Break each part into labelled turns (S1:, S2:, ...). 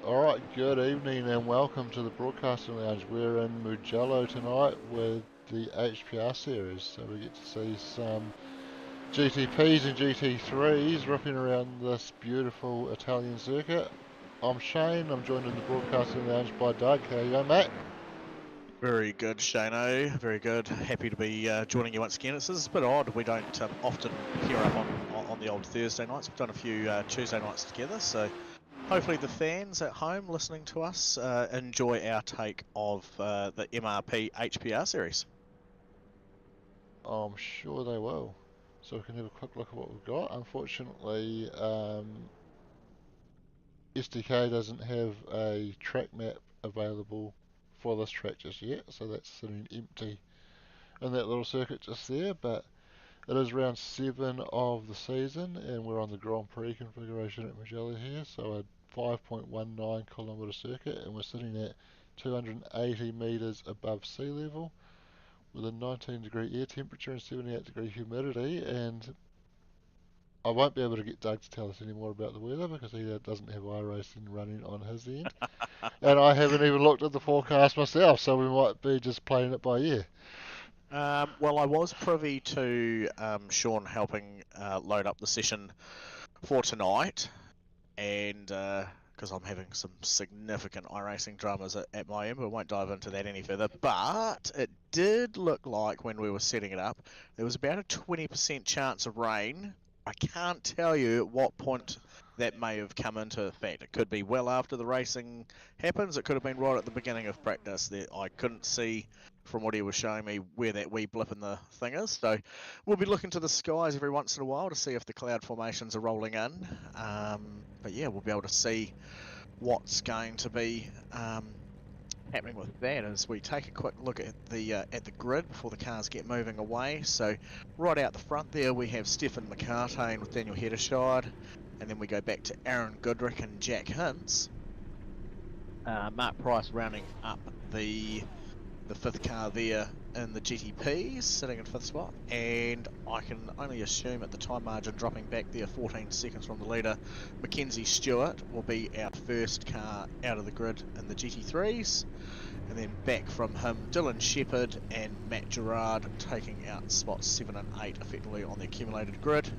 S1: Alright, good evening and welcome to the Broadcasting Lounge. We're in Mugello tonight with the HPR Series, so we get to see some GTPs and GT3s ripping around this beautiful Italian circuit. I'm Shane, I'm joined in the Broadcasting Lounge by Doug. How you going, mate?
S2: Very good, Shano. Very good. Happy to be joining you once again. It's a bit odd. We don't often pair up on the old Thursday nights. We've done a few Tuesday nights together, so hopefully the fans at home listening to us enjoy our take of the MRP HPR Series.
S1: I'm sure they will. So we can have a quick look at what we've got. Unfortunately, SDK doesn't have a track map available for this track just yet, so that's sitting empty in that little circuit just there, but it is round 7 of the season and we're on the Grand Prix configuration at Mugello here, so a 5.19 kilometre circuit, and we're sitting at 280 metres above sea level with a 19 degree air temperature and 78 degree humidity. And I won't be able to get Doug to tell us any more about the weather because he doesn't have iRacing running on his end. And I haven't even looked at the forecast myself, so we might be just playing it by ear.
S2: Well, I was privy to Sean helping load up the session for tonight, and because I'm having some significant iRacing dramas at my end, but I won't dive into that any further. But it did look like when we were setting it up, there was about a 20% chance of rain. I can't tell you at what point that may have come into effect. It could be well after the racing happens. It could have been right at the beginning of practice. I couldn't see from what he was showing me where that wee blip in the thing is. So we'll be looking to the skies every once in a while to see if the cloud formations are rolling in. But yeah, we'll be able to see what's going to be happening with that as we take a quick look at the grid before the cars get moving away. So right out the front there we have Stefan McCartane with Daniel Heddershide, and then we go back to Aaron Goodrick and Jack Hintz. Mark Price rounding up the fifth car there in the GTPs, sitting in fifth spot, and I can only assume at the time margin dropping back there 14 seconds from the leader, Mackenzie Stewart will be our first car out of the grid in the GT3s, and then back from him Dylan Shepherd and Matt Gerard taking out spots 7 and 8 effectively on the accumulated grid.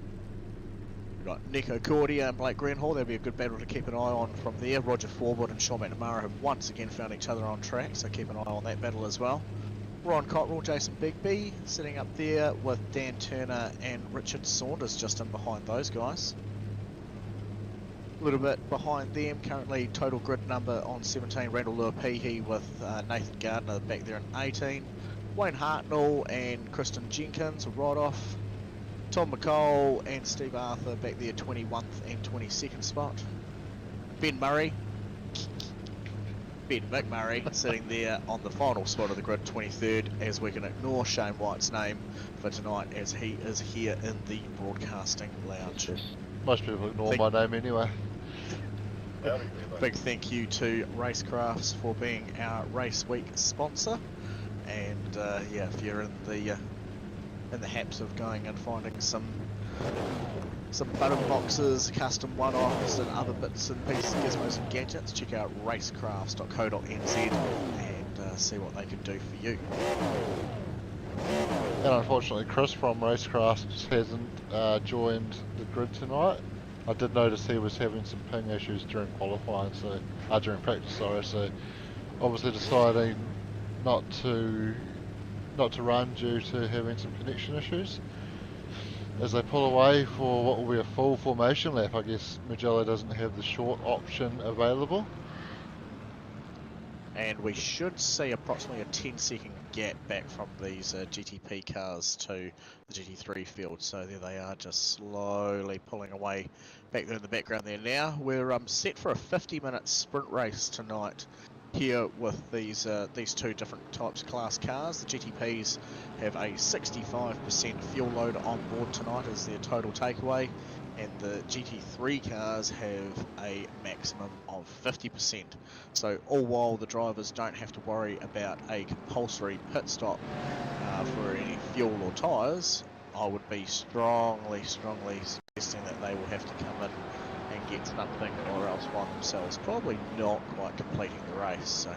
S2: We've got Nico Cordia and Blake Greenhall. There'll be a good battle to keep an eye on from there. Roger Forwood and Sean McNamara have once again found each other on track, so keep an eye on that battle as well. Ron Cottrell, Jason Bigby sitting up there with Dan Turner and Richard Saunders just in behind those guys. A little bit behind them currently, total grid number on 17, Randall Luapihi with Nathan Gardner back there in 18. Wayne Hartnell and Kristen Jenkins right off. Tom McCall and Steve Arthur back there 21st and 22nd spot. Ben McMurray sitting there on the final spot of the grid, 23rd, as we can ignore Shane White's name for tonight as he is here in the broadcasting lounge.
S1: Most people ignore my name anyway.
S2: Big thank you to Racecrafts for being our race week sponsor, and yeah, if you're in the haps of going and finding some button boxes, custom one-offs and other bits and pieces, gizmos and gadgets, check out racecrafts.co.nz and see what they can do for you.
S1: And unfortunately Chris from Racecrafts hasn't joined the grid tonight. I did notice he was having some ping issues during qualifying, so during practice, sorry, so obviously deciding not to run due to having some connection issues. As they pull away for what will be a full formation lap, I guess Mugello doesn't have the short option available.
S2: And we should see approximately a 10-second gap back from these GTP cars to the GT3 field. So there they are, just slowly pulling away back there in the background there now. We're set for a 50-minute sprint race tonight here with these two different types of class cars. The GTPs have a 65% fuel load on board tonight as their total takeaway, and the GT3 cars have a maximum of 50%. So all while the drivers don't have to worry about a compulsory pit stop for any fuel or tyres, I would be strongly suggesting that they will have to come in and get something, or else find themselves probably not quite completing the race. So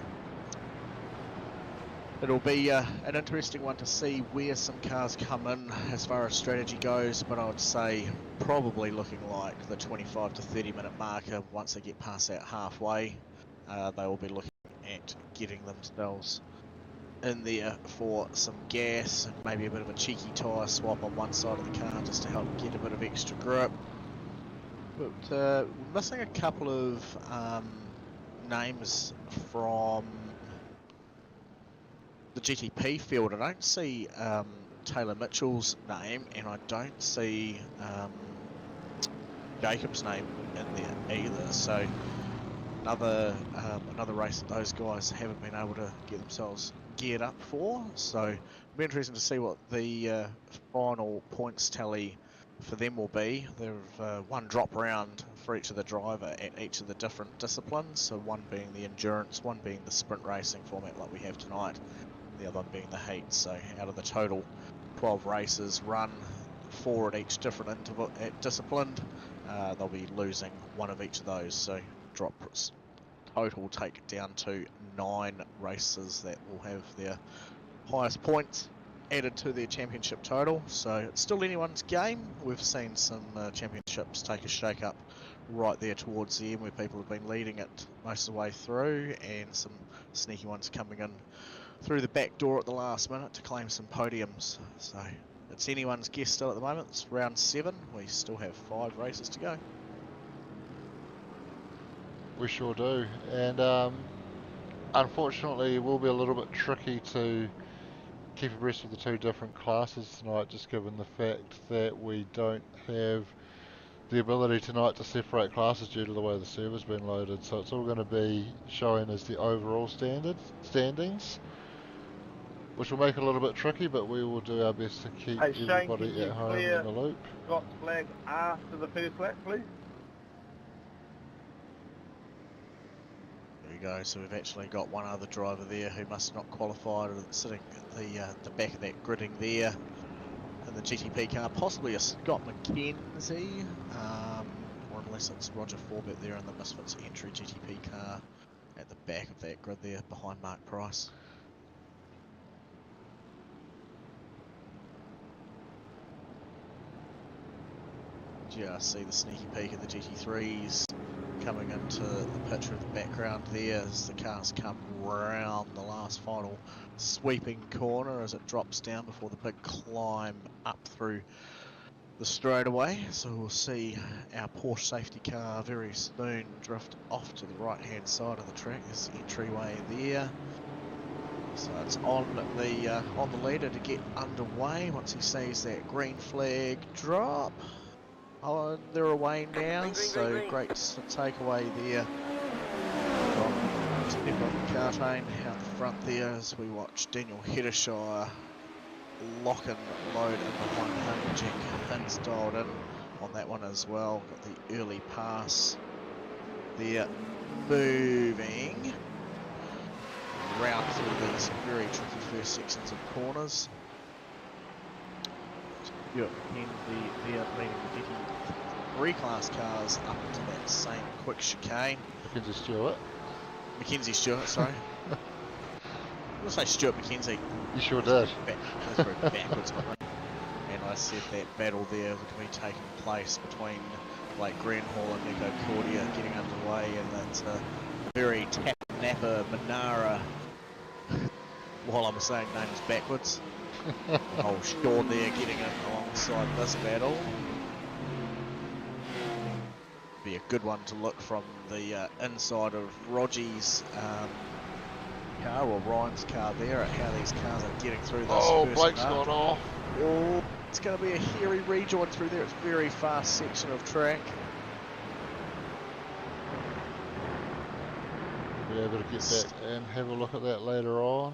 S2: it'll be an interesting one to see where some cars come in as far as strategy goes, but I would say probably looking like the 25 to 30 minute marker. Once they get past that halfway, they will be looking at getting themselves in there for some gas and maybe a bit of a cheeky tyre swap on one side of the car just to help get a bit of extra grip. But we're missing a couple of names from the GTP field. I don't see Taylor Mitchell's name, and I don't see Jacob's name in there either. So another race that those guys haven't been able to get themselves geared up for. So it'll be interesting to see what the final points tally for them will be. There's one drop round for each of the driver at each of the different disciplines. So one being the endurance, one being the sprint racing format like we have tonight, the other one being the heat. So out of the total 12 races run, 4 at each different interval at discipline, they'll be losing one of each of those. So drops total take it down to 9 races that will have their highest points added to their championship total. So it's still anyone's game. We've seen some championships take a shake up right there towards the end where people have been leading it most of the way through, and some sneaky ones coming in through the back door at the last minute to claim some podiums. So it's anyone's guess still at the moment. It's round 7. We still have 5 races to go.
S1: We sure do, and unfortunately it will be a little bit tricky to keep abreast of the 2 different classes tonight, just given the fact that we don't have the ability tonight to separate classes due to the way the server's been loaded. So it's all going to be showing as the overall standings, which will make it a little bit tricky, but we will do our best to keep
S3: Hey, Shane,
S1: everybody
S3: can you
S1: at home
S3: clear
S1: in the loop.
S3: Scott's flag after the first lap, please?
S2: There we go. So we've actually got one other driver there who must not qualify, sitting at the back of that gridding there in the GTP car, possibly a Scott McKenzie, or unless it's Roger Forbett there in the Misfits entry GTP car at the back of that grid there behind Mark Price. Just see the sneaky peek of the GT3s coming into the picture of the background there as the cars come round the last final sweeping corner as it drops down before the big climb up through the straightaway. So we'll see our Porsche safety car very soon drift off to the right hand side of the track. There's the entryway there. So it's on the leader to get underway once he sees that green flag drop. Oh, they're away now, so great takeaway there from Stefan McCartane out the front there as we watch Daniel Heddershire lock and load in behind him. Jack Hin's dialed in on that one as well. Got the early pass there, moving round through these very tricky first sections of corners. Stuart McKenzie there leading the GT3 class cars up into that same quick chicane. Mackenzie Stewart, sorry. I'm going to say Stuart McKenzie.
S1: You sure did.
S2: That's very backwards, my brain. And I said that battle there would be taking place between Blake Greenhall and Nico Cordia getting underway, and that's a very tap-napper Manara, while I'm saying names backwards. Oh, Sean there getting in alongside this battle. Be a good one to look from the inside of Rogy's car, or Ryan's car there, at how these cars are getting through this.
S1: Oh,
S2: first
S1: Blake's
S2: part.
S1: gone off.
S2: Oh, it's going to be a hairy rejoin through there. It's a very fast section of track.
S1: We'll be able to get back and have a look at that later on.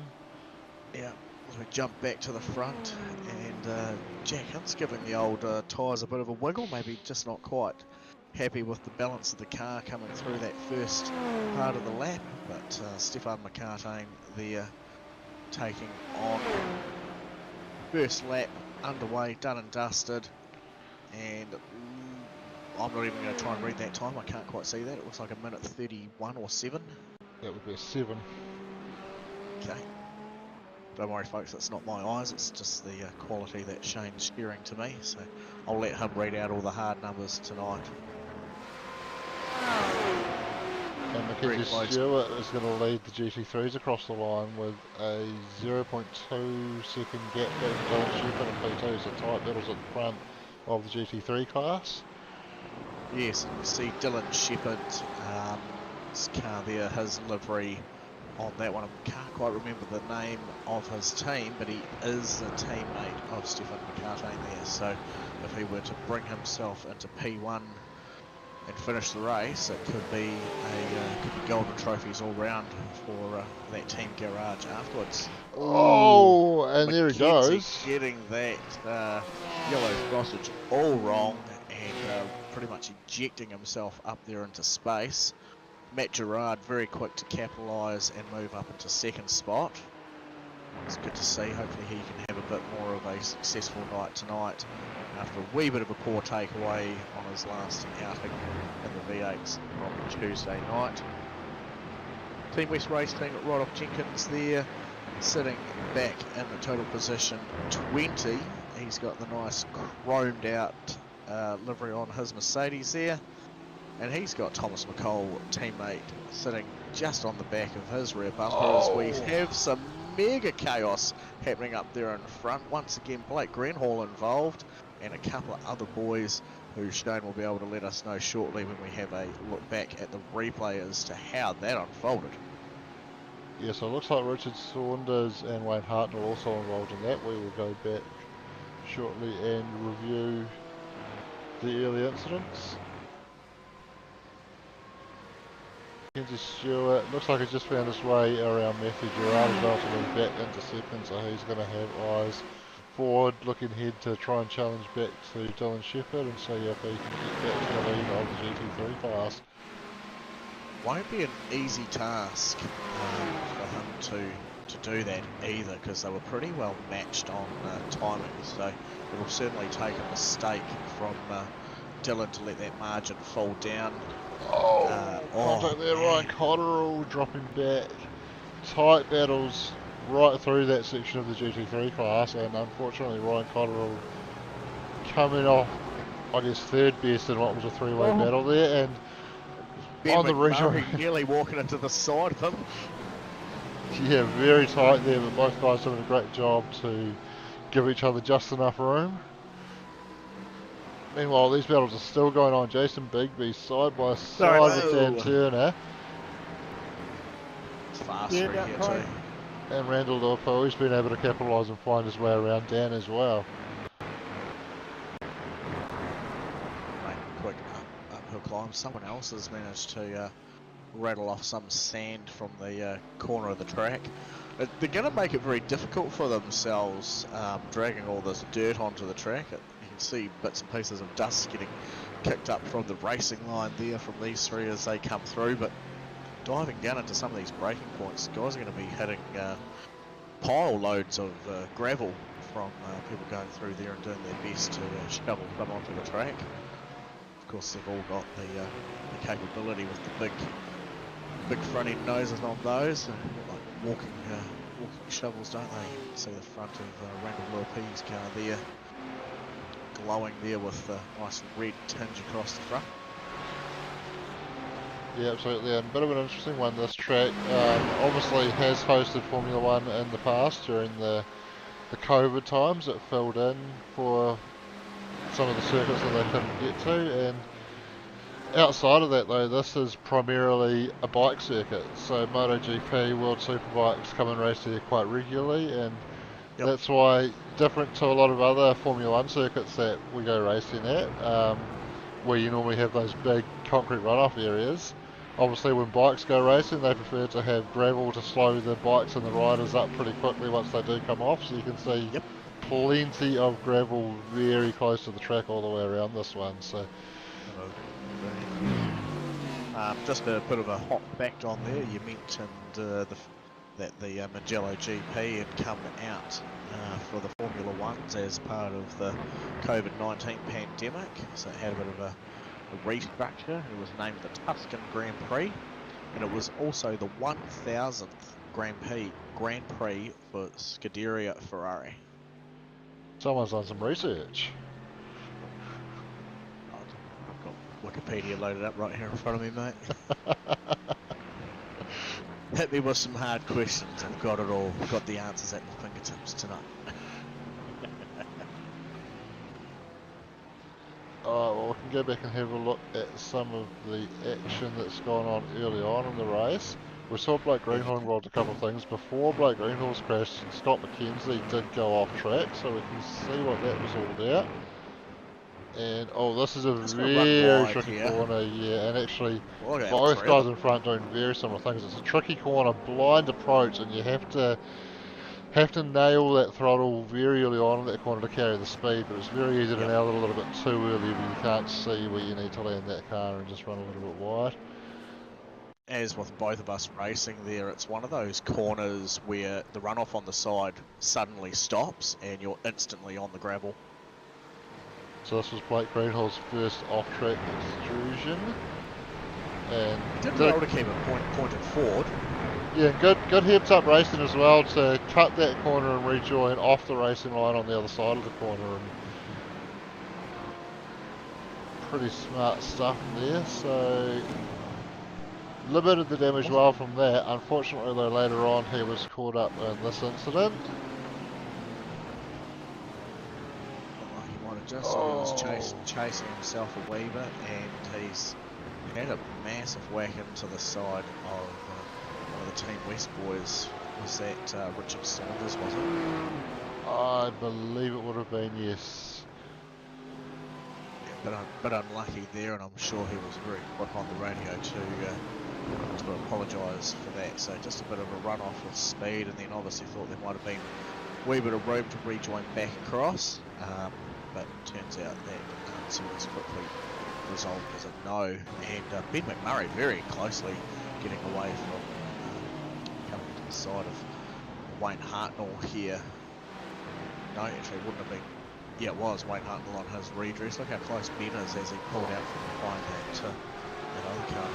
S2: Yeah. As we jump back to the front, and Jack Hunt's giving the old tyres a bit of a wiggle, maybe just not quite happy with the balance of the car coming through that first part of the lap, but Stefan McCartane there taking on first lap underway, done and dusted, and I'm not even going to try and read that time. I can't quite see that. It looks like a minute 31 or 7.
S1: That would be a 7.
S2: Okay. Don't worry, folks, that's not my eyes. It's just the quality that Shane's sharing to me. So I'll let him read out all the hard numbers tonight.
S1: And Mackenzie Stewart is going to lead the GT3s across the line with a 0.2 second gap between Dylan Shepherd and P2, so tight battles at the front of the GT3 class.
S2: Yes, and you see Dylan Shepherd's car there, his livery on that one. I can't quite remember the name of his team, but he is a teammate of Stefan McCartney there, so if he were to bring himself into P1 and finish the race, it could be golden trophies all round for that team garage afterwards.
S1: Oh, and there he
S2: Mackenzie
S1: goes.
S2: getting that yellow sausage all wrong and pretty much ejecting himself up there into space. Matt Gerard very quick to capitalise and move up into second spot. It's good to see. Hopefully he can have a bit more of a successful night tonight after a wee bit of a poor takeaway on his last outing in the V8s on Tuesday night. Team West Racing, Rodolph Jenkins there, sitting back in the total position 20. He's got the nice chromed out livery on his Mercedes there. And he's got Thomas McCall, teammate, sitting just on the back of his rear bumper as we have some mega chaos happening up there in front. Once again, Blake Greenhall involved and a couple of other boys who Shane will be able to let us know shortly when we have a look back at the replay as to how that unfolded.
S1: Yeah, so it looks like Richard Saunders and Wayne Hartnell are also involved in that. We will go back shortly and review the early incidents. Mackenzie Stewart looks like he's just found his way around Matthew Gerard as well to move back into second, so he's going to have eyes forward, looking ahead to try and challenge back to Dylan Shepherd and see if he can get back to the lead of the GT3 class.
S2: Won't be an easy task for him to do that either, because they were pretty well matched on timing, so it'll certainly take a mistake from Dylan to let that margin fall down.
S1: Contact there, Ryan Cotterill dropping back. Tight battles right through that section of the GT3 class, and unfortunately Ryan Cotterill coming off, I guess, third best in what was a three-way battle there, and
S2: Ben
S1: on the
S2: McMurray
S1: regional,
S2: nearly walking into the side of him.
S1: yeah, very tight there, but both guys doing a great job to give each other just enough room. Meanwhile, these battles are still going on. Jason Bigby side by side with Dan Turner.
S2: It's faster here too.
S1: And Randall Liverpool, he's been able to capitalise and find his way around Dan as well.
S2: Make a quick uphill climb. Someone else has managed to rattle off some sand from the corner of the track. They're going to make it very difficult for themselves, dragging all this dirt onto the track. You can see bits and pieces of dust getting kicked up from the racing line there from these three as they come through, but diving down into some of these braking points, guys are going to be hitting pile loads of gravel from people going through there and doing their best to shovel them onto the track. Of course, they've all got the capability with the big front end noses on those, like walking shovels, don't they? You can see the front of Randall Lurp's car there, glowing there with a nice red tinge across the front.
S1: Yeah, absolutely, and a bit of an interesting one. This track obviously has hosted Formula One in the past during the COVID times. It filled in for some of the circuits that they couldn't get to, and outside of that though, this is primarily a bike circuit. So MotoGP, World Superbikes come and race here quite regularly, and that's why, different to a lot of other Formula One circuits that we go racing at, where you normally have those big concrete runoff areas. Obviously when bikes go racing, they prefer to have gravel to slow the bikes and the riders up pretty quickly once they do come off, so you can see plenty of gravel very close to the track all the way around this one. So
S2: just a bit of a hop back on there. You mentioned the that the Mugello GP had come out for the Formula Ones as part of the COVID-19 pandemic, so it had a bit of a restructure. It was named the Tuscan Grand Prix, and it was also the 1000th Grand Prix for Scuderia Ferrari.
S1: Someone's done some research.
S2: I've got Wikipedia loaded up right here in front of me, mate. Hit me with some hard questions. I've got it all. Got the answers at my fingertips tonight.
S1: Well, we can go back and have a look at some of the action that's gone on early on in the race. We saw Blake Greenhorn rolled a couple of things. Before Blake Greenhorn's crashed, Scott McKenzie did go off track, so we can see what that was all about. And this is a very tricky corner, yeah, and actually both guys in front doing very similar things. It's a tricky corner, blind approach, and you have to nail that throttle very early on in that corner to carry the speed, but it's very easy to nail it a little bit too early when you can't see where you need to land that car and just run a little bit wide.
S2: As with both of us racing there, it's one of those corners where the runoff on the side suddenly stops and you're instantly on the gravel.
S1: So this was Blake Greenhall's first off-track extrusion, and
S2: didn't be able to keep it pointed forward.
S1: Yeah, good heads-up racing as well to cut that corner and rejoin off the racing line on the other side of the corner, and pretty smart stuff there. So limited the damage well from that. Unfortunately, though, later on he was caught up in this incident.
S2: Just he was chasing himself a wee bit, and he's had a massive whack into the side of one of the Team West boys. Was that Richard Saunders, was it?
S1: I believe it would have been, yes.
S2: Yeah, but unlucky there, and I'm sure he was very quick on the radio to apologise for that. So just a bit of a run off with speed, and then obviously thought there might have been a wee bit of room to rejoin back across. But turns out that answer was quickly resolved as a no, and Ben McMurray very closely getting away from coming to the side of Wayne Hartnell here. No, actually it wouldn't have been. Yeah, it was Wayne Hartnell on his redress. Look how close Ben is as he pulled out from behind that other car.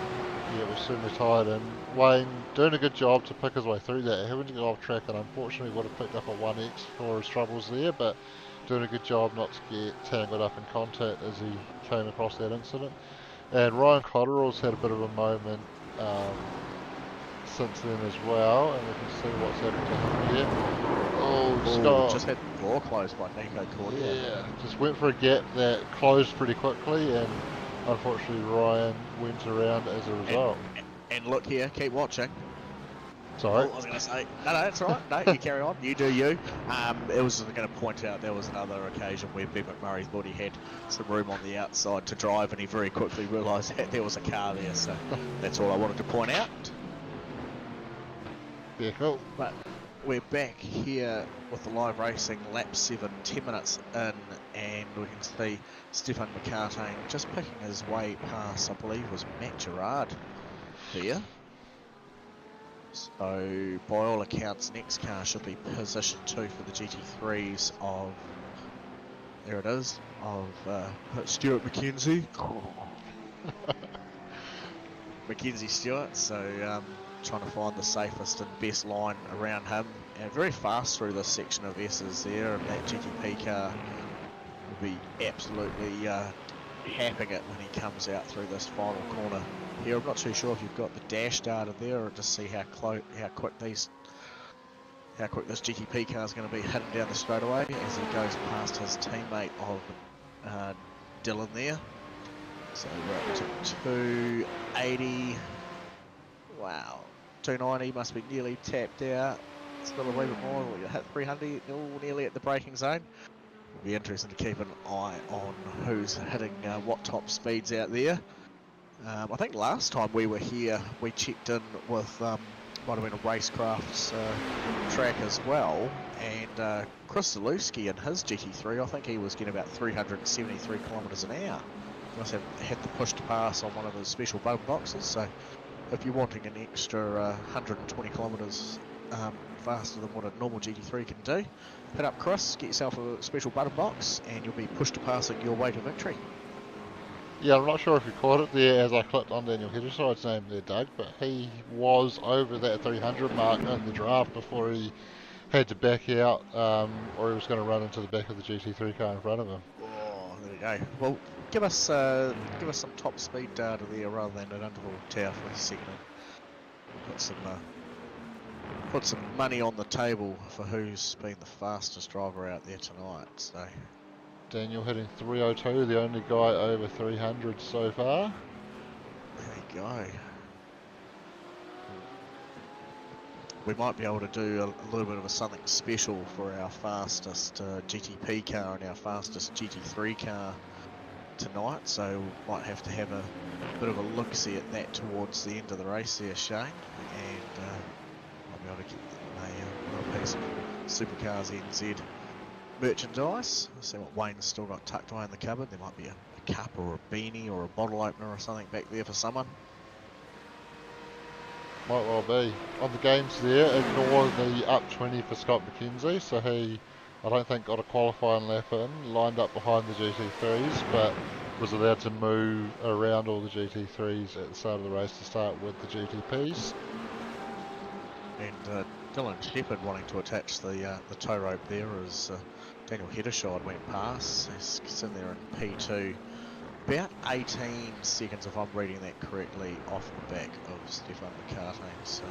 S1: Yeah, it was certainly tight, and Wayne doing a good job to pick his way through that, having to go off track, and unfortunately would have picked up a 1x for his troubles there, but doing a good job not to get tangled up in contact as he came across that incident. And Ryan Cotterill's had a bit of a moment since then as well, and we can see what's happened to him here. Scott
S2: just had the door closed by Nico Cordia.
S1: Yeah, just went for a gap that closed pretty quickly, and unfortunately Ryan went around as a result.
S2: And look here, keep watching.
S1: Sorry.
S2: I was going to say, no, that's all right. No, you carry on. You do you. It was going to point out there was another occasion where Ben McMurray thought he had some room on the outside to drive, and he very quickly realised that there was a car there. So that's all I wanted to point out.
S1: Yeah, cool.
S2: But we're back here with the live racing, lap 7, 10 minutes in, and we can see Stefan McCartane just picking his way past, I believe it was Matt Gerard there. So, by all accounts, next car should be position 2 for the GT3s of, there it is, of Stuart McKenzie. Mackenzie Stewart, so trying to find the safest and best line around him. And very fast through this section of S's there, and that GTP car will be absolutely happing it when he comes out through this final corner here. I'm not too sure if you've got the dash data there, or just see how quick this GTP car is going to be heading down the straightaway as he goes past his teammate of Dylan there. So we're up to 280. Wow, 290 must be nearly tapped out. Still a wee bit more. We'll hit 300, nearly at the braking zone. It'll be interesting to keep an eye on who's hitting what top speeds out there. I think last time we were here, we checked in with might have been a Racecraft's track as well, and Chris Zalewski in his GT3, I think he was getting about 373 kilometres an hour. He must have had the push to pass on one of the special bone boxes, so if you're wanting an extra 120 kilometres faster than what a normal GT3 can do. Hit up Chris, get yourself a special button box, and you'll be pushed to passing your way to victory.
S1: Yeah, I'm not sure if you caught it there as I clicked on Daniel Hedgeside's name there, Doug, but he was over that 300 mark in the draft before he had to back out, or he was going to run into the back of the GT3 car in front of him.
S2: Oh, there we go. Well, give us some top speed data there rather than an interval tower for a second. Put some money on the table for who's been the fastest driver out there tonight. So
S1: Daniel hitting 302, the only guy over 300 so far.
S2: there you go. We might be able to do a little bit of something special for our fastest GTP car and our fastest GT3 car tonight, so we might have to have a bit of a look-see at that towards the end of the race there, Shane, and might be able to get a little piece of SuperCars NZ merchandise. I'll see what Wayne's still got tucked away in the cupboard. There might be a cup or a beanie or a bottle opener or something back there for someone.
S1: Might well be. On the games there, ignore the up 20 for Scott McKenzie, so he, I don't think, got a qualifying lap in, lined up behind the GT3s, but was allowed to move around all the GT3s at the start of the race to start with the GTPs.
S2: And Dylan Shepherd wanting to attach the tow rope there as Daniel Heddershide went past. He's sitting there in P2. About 18 seconds, if I'm reading that correctly, off the back of Stefan McCartney. So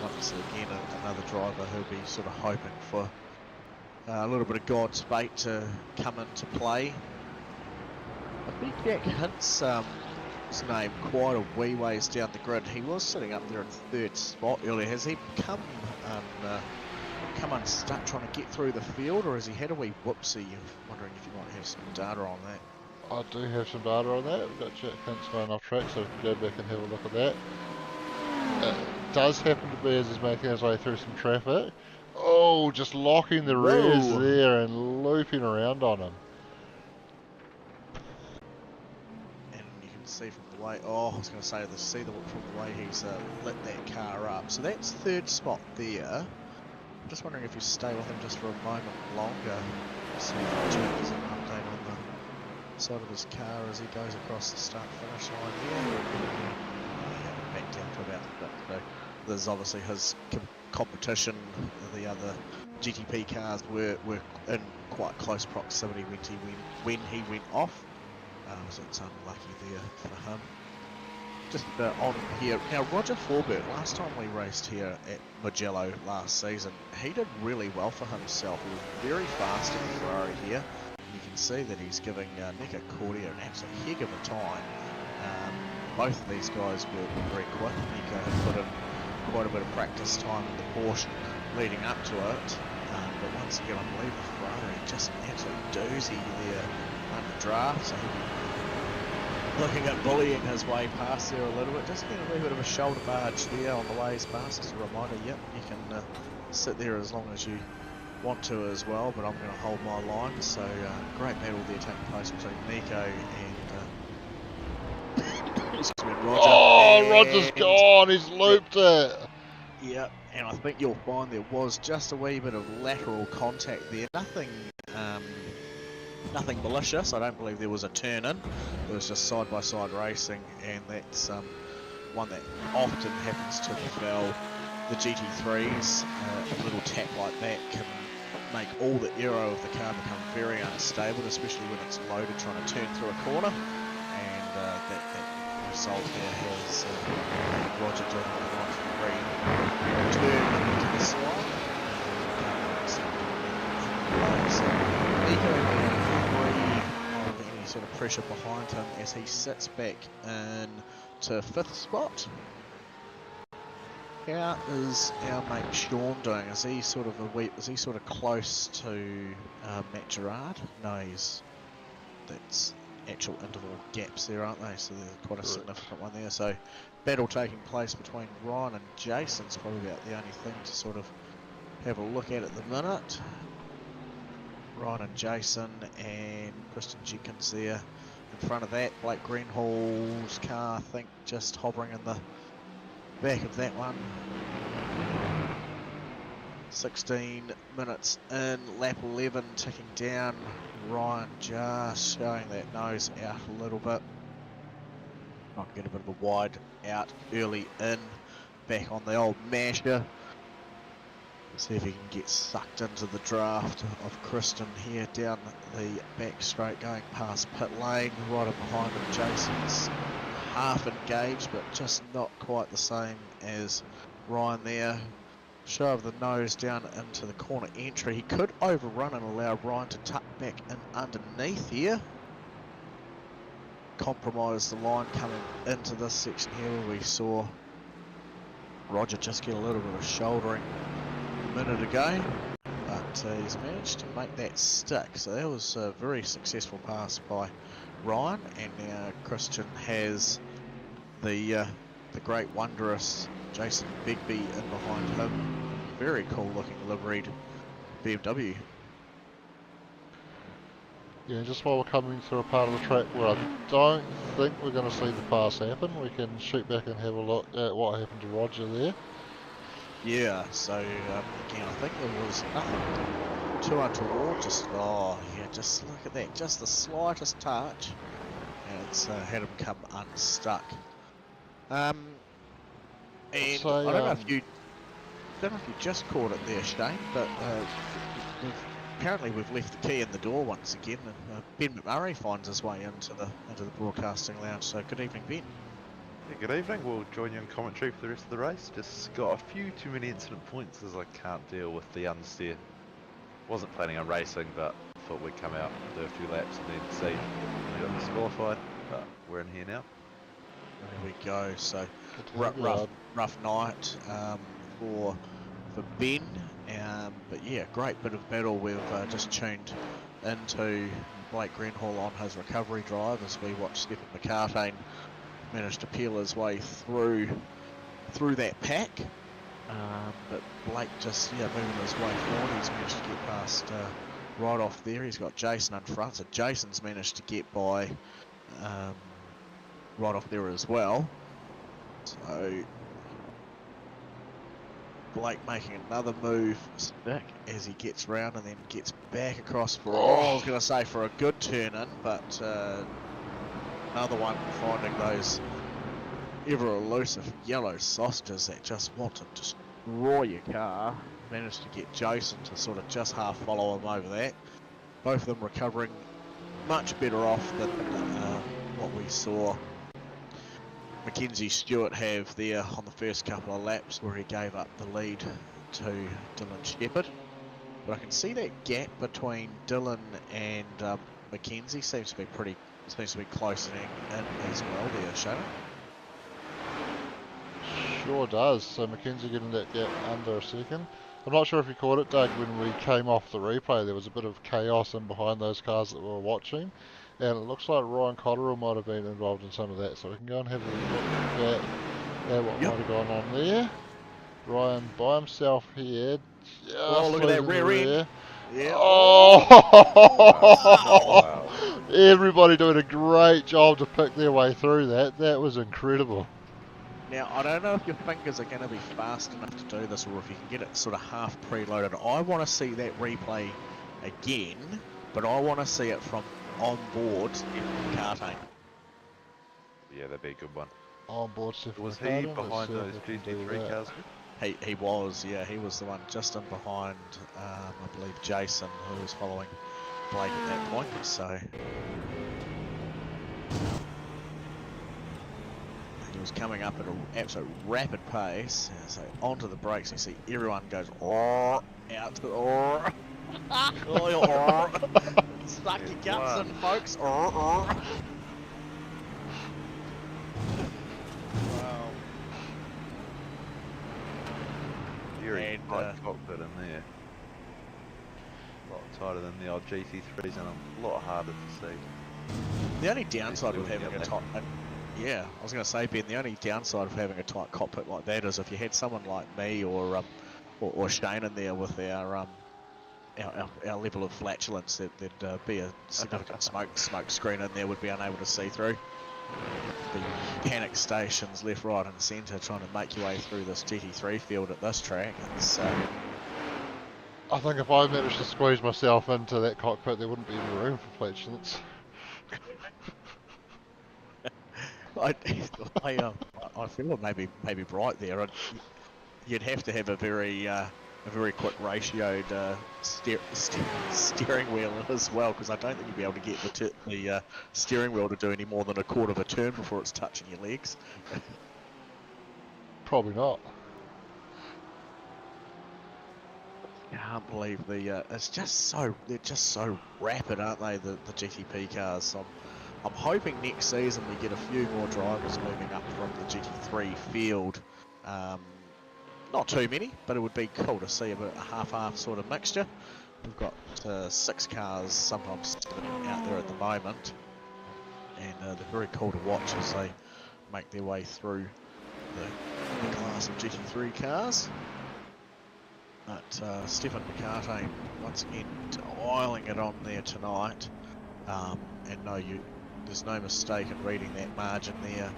S2: once again, another driver who'll be sort of hoping for a little bit of God's fate to come into play. I think Jack Hint's his name quite a wee ways down the grid. He was sitting up there in third spot earlier. Has he come unstuck trying to get through the field, or has he had a wee whoopsie? I'm wondering if you might have some data on that.
S1: I do have some data on that. We've got Jack Hintz going off track, so we can go back and have a look at that. It does happen to be as he's making his way through some traffic. Oh, just locking the rears there and looping around on him.
S2: And you can see from the way, I was going to say, from the way he's lit that car up. So that's third spot there. I'm just wondering if you stay with him just for a moment longer. See if Jack does an update on the side of his car as he goes across the start finish line here. Back down to about that. There's obviously his competition. The other GTP cars were in quite close proximity when he went off. So it's unlucky there for him. Just on here now, Roger Forbert. Last time we raced here at Mugello last season, he did really well for himself. He was very fast in the Ferrari here. You can see that he's giving Nico Cordia an absolute heck of a time. Both of these guys were very quick. Nico had put in quite a bit of practice time in the Porsche leading up to it. But once again, I believe the Ferrari just an absolute doozy there under draft. So looking at bullying his way past there a little bit. Just getting a wee bit of a shoulder barge there on the ways past. As a reminder, yep, you can sit there as long as you want to as well, but I'm going to hold my line. So great battle there taking place between Nico and excuse me, Roger.
S1: Oh, Roger's gone, he's looped it.
S2: Yep, and I think you'll find there was just a wee bit of lateral contact there. Nothing malicious. I don't believe there was a turn in. It was just side-by-side racing, and that's one that often happens to the GT3s. A little tap like that can make all the aero of the car become very unstable, especially when it's loaded trying to turn through a corner. And that result there has Roger doing a 90-degree turn to the slide. Nico of any sort of pressure behind him as he sits back in to fifth spot. How is our mate Sean doing? Is he sort of close to Matt Gerard? No, that's actual interval gaps there, aren't they? So there's quite a significant one there. So battle taking place between Ryan and Jason's probably about the only thing to sort of have a look at the minute. Ryan and Jason and Christian Jenkins there. In front of that, Blake Greenhall's car, I think, just hovering in the back of that one. 16 minutes in, lap 11 ticking down. Ryan just showing that nose out a little bit. Might get a bit of a wide out early in, back on the old masher. See if he can get sucked into the draft of Kristen here down the back straight going past pit lane. Right up behind him, Jason's half engaged, but just not quite the same as Ryan there. Show of the nose down into the corner entry. He could overrun and allow Ryan to tuck back in underneath here. Compromise the line coming into this section here where we saw Roger just get a little bit of shouldering a minute ago, but he's managed to make that stick. So that was a very successful pass by Ryan, and now Christian has the great wondrous Jason Begbie in behind him. Very cool looking liveried BMW.
S1: Yeah, just while we're coming through a part of the track where I don't think we're going to see the pass happen, we can shoot back and have a look at what happened to Roger there.
S2: Yeah, so again, I think there was nothing too untoward. Just just look at that, just the slightest touch, and it's had him come unstuck. And
S1: So,
S2: I don't know if you just caught it there, Shane, but apparently we've left the key in the door once again, and Ben McMurray finds his way into the broadcasting lounge. So good evening, Ben.
S4: Yeah, good evening. We'll join you in commentary for the rest of the race. Just got a few too many incident points as I can't deal with the understeer. Wasn't planning on racing, but thought we'd come out, do a few laps, and then see. We got disqualified, but we're in here now.
S2: There we go. So rough night for Ben, but yeah, great bit of battle. We've just tuned into Blake Grenhall on his recovery drive as we watch Stephen McCartane manage to peel his way through that pack. But Blake just moving his way forward. He's managed to get past right off there. He's got Jason in front, so Jason's managed to get by right off there as well. So Blake making another move stick as he gets round and then gets back across for I was going to say for a good turn in, but another one finding those ever elusive yellow sausages that just want to destroy your car. Managed to get Jason to sort of just half follow him over that. Both of them recovering much better off than what we saw Mackenzie Stewart have there on the first couple of laps, where he gave up the lead to Dylan Shepherd. But I can see that gap between Dylan and Mackenzie seems to be closing in as well there, Shane.
S1: Sure does. So Mackenzie getting that gap under a second. I'm not sure if you caught it, Doug, when we came off the replay. There was a bit of chaos in behind those cars that we were watching, and it looks like Ryan Cotterill might have been involved in some of that. So we can go and have a look at what might have gone on there. Ryan by himself here.
S2: Look at that rear end. Yeah.
S1: Oh!
S4: Wow.
S1: Everybody doing a great job to pick their way through that. That was incredible.
S2: Now, I don't know if your fingers are going to be fast enough to do this, or if you can get it sort of half preloaded. I want to see that replay again, but I want to see it from on board Cartane.
S4: Yeah, that'd be a good one.
S1: On board Stephen
S4: Was he
S1: McCartane.
S4: behind
S1: Let's see
S4: those
S1: if we can do
S4: GT3
S1: that.
S4: cars?
S2: He was, yeah, he was the one just in behind, I believe, Jason, who was following Blake at that point, so he was coming up at an absolute rapid pace. So onto the brakes, you see everyone goes out to the stuck your guts in, folks. Wow.
S4: Very
S2: And,
S4: tight cockpit in there. A lot tighter than the old GT3s and a lot harder to see.
S2: The only downside of having a tight, I was going to say, Ben, the only downside of having a tight cockpit like that is if you had someone like me or Shane in there with our level of flatulence, there'd be a significant smoke screen in there, would be unable to see through. The panic stations left, right and centre trying to make your way through this GT3 field at this track.
S1: I think if I managed to squeeze myself into that cockpit, there wouldn't be any room for flatulence.
S2: I, I feel it maybe right there. You'd have to have a very quick ratioed steering wheel as well, because I don't think you'd be able to get the steering wheel to do any more than a quarter of a turn before it's touching your legs.
S1: Probably not.
S2: Can't believe they're just so rapid, aren't they? The GTP cars. I'm hoping next season we get a few more drivers moving up from the GT3 field. Not too many, but it would be cool to see a half-half sort of mixture. We've got 6 cars, sometimes 7 out there at the moment, and they're very cool to watch as they make their way through the class of GT3 cars. But Stefan McCartane once again dialing it on there tonight, and there's no mistake in reading that margin there.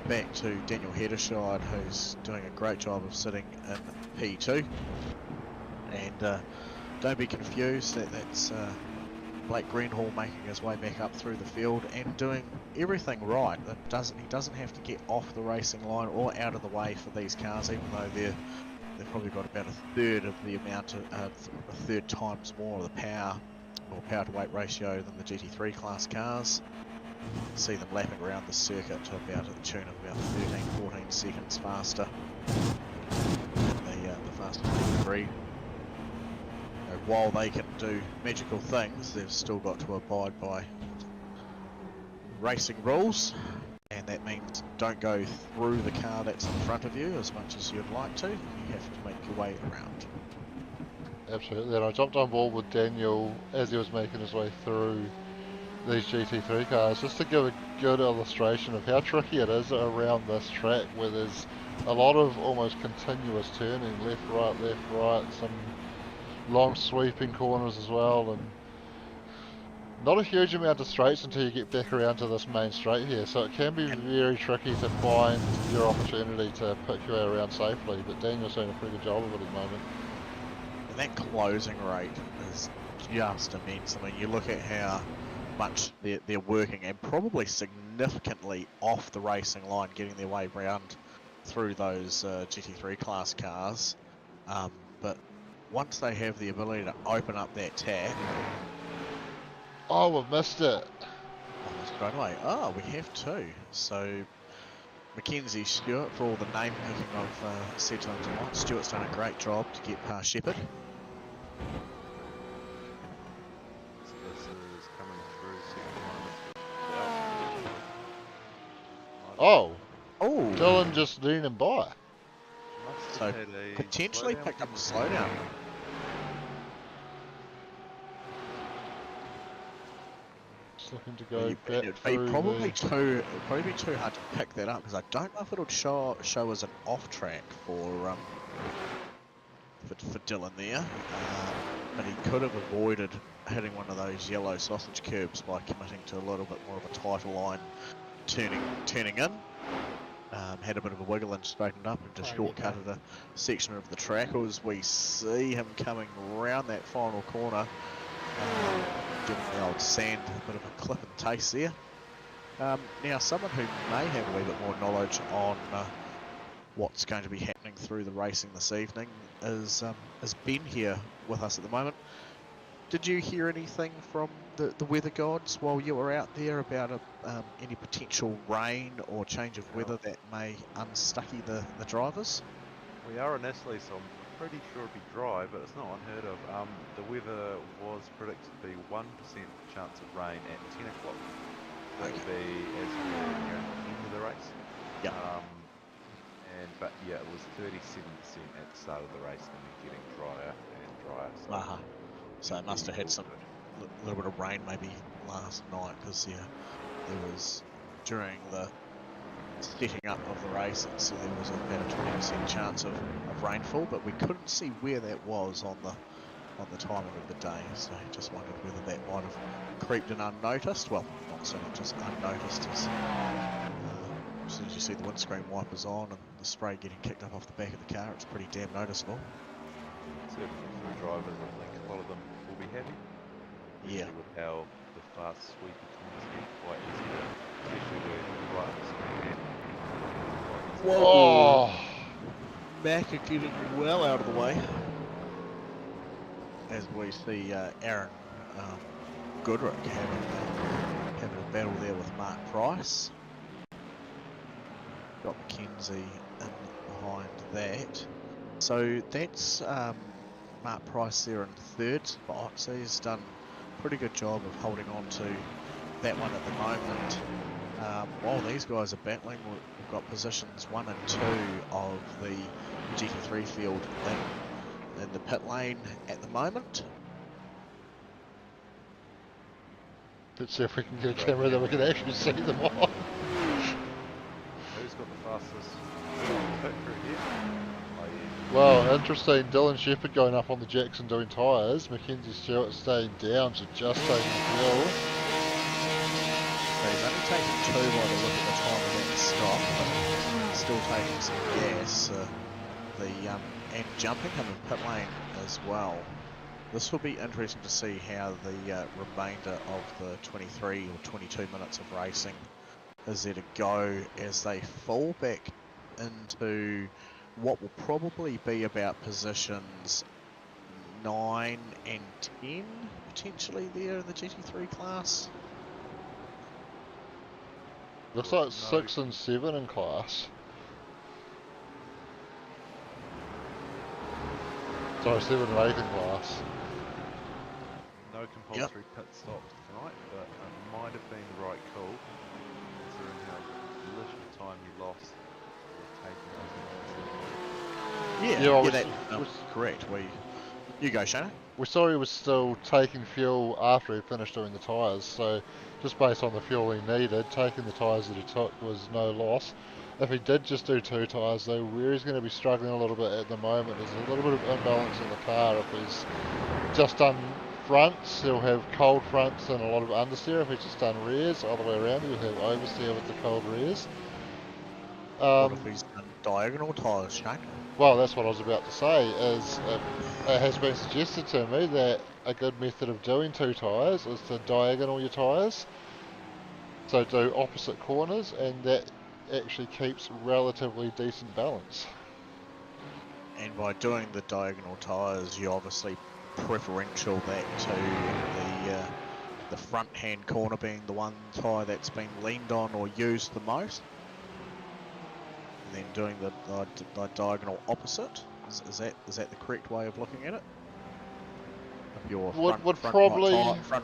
S2: Back to Daniel Hederscheid, who's doing a great job of sitting in P2, and don't be confused, that's Blake Greenhall making his way back up through the field and doing everything right. He doesn't have to get off the racing line or out of the way for these cars, even though they've probably got about a third of the amount of a third times more of the power to weight ratio than the GT3 class cars. See them lapping around the circuit to about at the tune of about 13-14 seconds faster than the faster GT3. While they can do magical things, they've still got to abide by racing rules, and that means don't go through the car that's in front of you as much as you'd like to. You have to make your way around.
S1: Absolutely, and I jumped on board with Daniel as he was making his way through these GT3 cars, just to give a good illustration of how tricky it is around this track, where there's a lot of almost continuous turning, left, right, some long sweeping corners as well, and not a huge amount of straights until you get back around to this main straight here, so it can be very tricky to find your opportunity to pick your way around safely, but Daniel's doing a pretty good job of it at the moment.
S2: And that closing rate is just immense. I mean, you look at how much they're working, and probably significantly off the racing line, getting their way round through those GT3 class cars. But once they have the ability to open up that tab...
S1: Oh, we've missed it!
S2: Almost straight away. Oh, we have two. So, Mackenzie Stewart, for all the name picking I've said to him tonight, Stewart's done a great job to get past Shepherd.
S1: Oh!
S2: Oh!
S1: Dylan just leaned him by.
S2: So, potentially picked up a slowdown.
S1: Just looking to go back
S2: It'd be
S1: through
S2: probably be too hard to pick that up, because I don't know if it'll show as an off track for Dylan there, but he could have avoided hitting one of those yellow sausage curbs by committing to a little bit more of a tighter line, turning in. Had a bit of a wiggle and straightened up and just shortcutted a section of the track as we see him coming round that final corner, giving the old sand a bit of a clip and taste there. Now, someone who may have a wee bit more knowledge on what's going to be happening through the racing this evening is Ben here with us at the moment. Did you hear anything from the weather gods while you were out there about any potential rain or change of weather that may unstucky the drivers?
S4: We are in Italy, so I'm pretty sure it'll be dry, but it's not unheard of. The weather was predicted to be 1% chance of rain at 10 o'clock. That would be as we're nearing the end of the race.
S2: Yeah.
S4: But yeah, it was 37% at the start of the race, and then getting drier and drier.
S2: So it must have had some little bit of rain maybe last night, because there was, during the setting up of the race, so there was about a 20% chance of rainfall, but we couldn't see where that was on the timing of the day, so I just wondered whether that might have creeped in unnoticed. Well, not so much as unnoticed as soon as you see the windscreen wipers on and the spray getting kicked up off the back of the car, it's pretty damn noticeable.
S4: certainly for the drivers, I think a lot of them will be happy.
S2: Yeah.
S4: Especially with how the fast sweepy corners get quite easy to, especially where right up the speed.
S2: Whoa! Mac are getting well out of the way. As we see Aaron Goodrick having a battle there with Mark Price. Got Mackenzie in behind that. So that's Mark Price there in third spot. So he's done a pretty good job of holding on to that one at the moment. While these guys are battling, we've got positions 1 and 2 of the GT3 field in the pit lane at the moment.
S1: Let's see if we can get a camera that we can actually see them on.
S4: Who's got the fastest pit crew here? Oh, yeah.
S1: Well, interesting. Dylan Shepherd going up on the Jackson doing tyres. Mackenzie Stewart staying down to just taking fuel.
S2: So he's only taken 2 by the look at the time of that stop, but still taking some gas. And jumping him in pit lane as well. This will be interesting to see how the remainder of the 23 or 22 minutes of racing is there to go as they fall back into what will probably be about positions 9 and 10 potentially there in the GT3 class.
S1: Looks like 6 and 7 in class. Sorry, 7 and 8 in class.
S4: No compulsory pit stops tonight, but it might have been the right call, considering how little time you lost with taking those minutes.
S2: That's correct. You go, Shana.
S1: We saw he was still taking fuel after he finished doing the tyres, so just based on the fuel he needed, taking the tyres that he took was no loss. If he did just do 2 tyres though, where he's going to be struggling a little bit at the moment is a little bit of imbalance in the car. If he's just done fronts, he'll have cold fronts and a lot of understeer. If he's just done rears, all the way around, he'll have oversteer with the cold rears.
S2: What if he's done diagonal tyres, Shane?
S1: Well, that's what I was about to say, is it has been suggested to me that a good method of doing 2 tyres is to diagonal your tyres. So do opposite corners, and that actually keeps relatively decent balance.
S2: And by doing the diagonal tyres, you obviously preferential that to the front hand corner being the one tyre that's been leaned on or used the most. And then doing the diagonal opposite. Is that the correct way of looking at it? If your front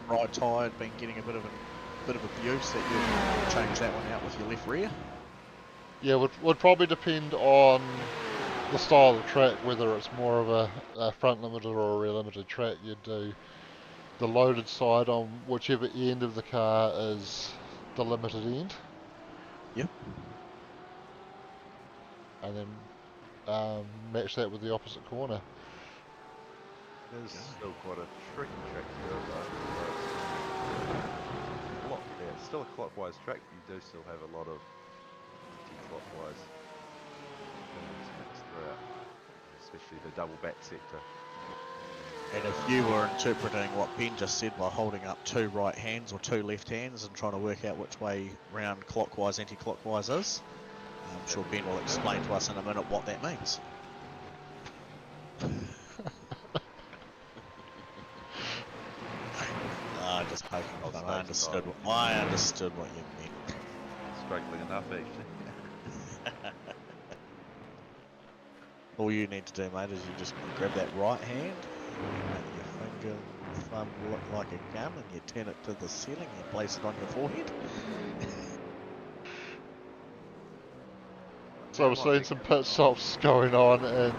S2: right tyre had been getting a bit of abuse, that you change that one out with your left rear.
S1: Yeah, would probably depend on the style of track, whether it's more of a front limited or a rear limited track. You'd do the loaded side on whichever end of the car is the limited end.
S2: Yep.
S1: And then match that with the opposite corner.
S4: It is still quite a tricky track to go though. It's still a clockwise track, but you do still have a lot of anti-clockwise turns mixed throughout, especially the double back sector.
S2: And if you were interpreting what Ben just said by holding up 2 right hands or 2 left hands and trying to work out which way round clockwise, anti-clockwise is, I'm sure Ben will explain to us in a minute what that means. Just poking fun. I understood what you meant.
S4: Struggling enough, actually.
S2: All you need to do, mate, is you just grab that right hand, you make your finger and thumb look like a gun, and you turn it to the ceiling, you place it on your forehead.
S1: So we're seeing some pit stops going on in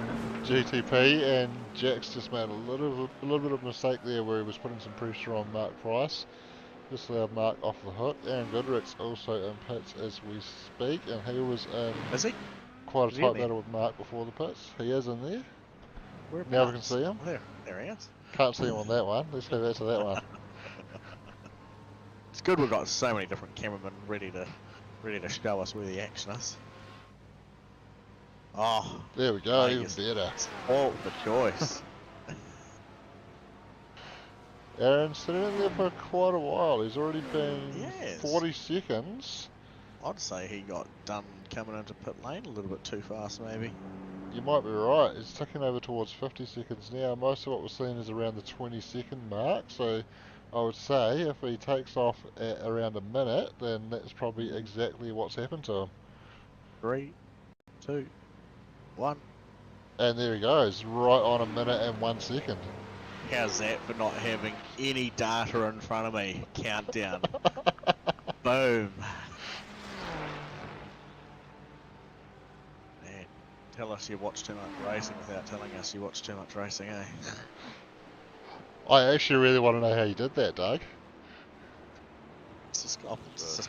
S1: GTP, and Jack's just made a little bit of a mistake there where he was putting some pressure on Mark Price. Just allowed Mark off the hook, and Goodrick's also in pits as we speak, and he was in quite a tight battle with Mark before the pits. He is in there. Now we can see him.
S2: Oh, there he is.
S1: Can't see him on that one. Let's go back to that one.
S2: It's good we've got so many different cameramen ready to show us where the action is. Oh,
S1: there we go, even better.
S2: Oh, the choice.
S1: Aaron's sitting in there for quite a while. He's already been
S2: Yes.
S1: 40 seconds.
S2: I'd say he got done coming into pit lane a little bit too fast, maybe.
S1: You might be right. It's ticking over towards 50 seconds now. Most of what we're seeing is around the 20-second mark. So I would say if he takes off at around a minute, then that's probably exactly what's happened to him.
S2: 3, 2, 1.
S1: And there he goes, right on a minute and 1 second.
S2: How's that for not having any data in front of me? Countdown. Boom. Man, tell us you watch too much racing without telling us you watch too much racing, eh?
S1: I actually really want to know how you did that, Doug.
S2: It's just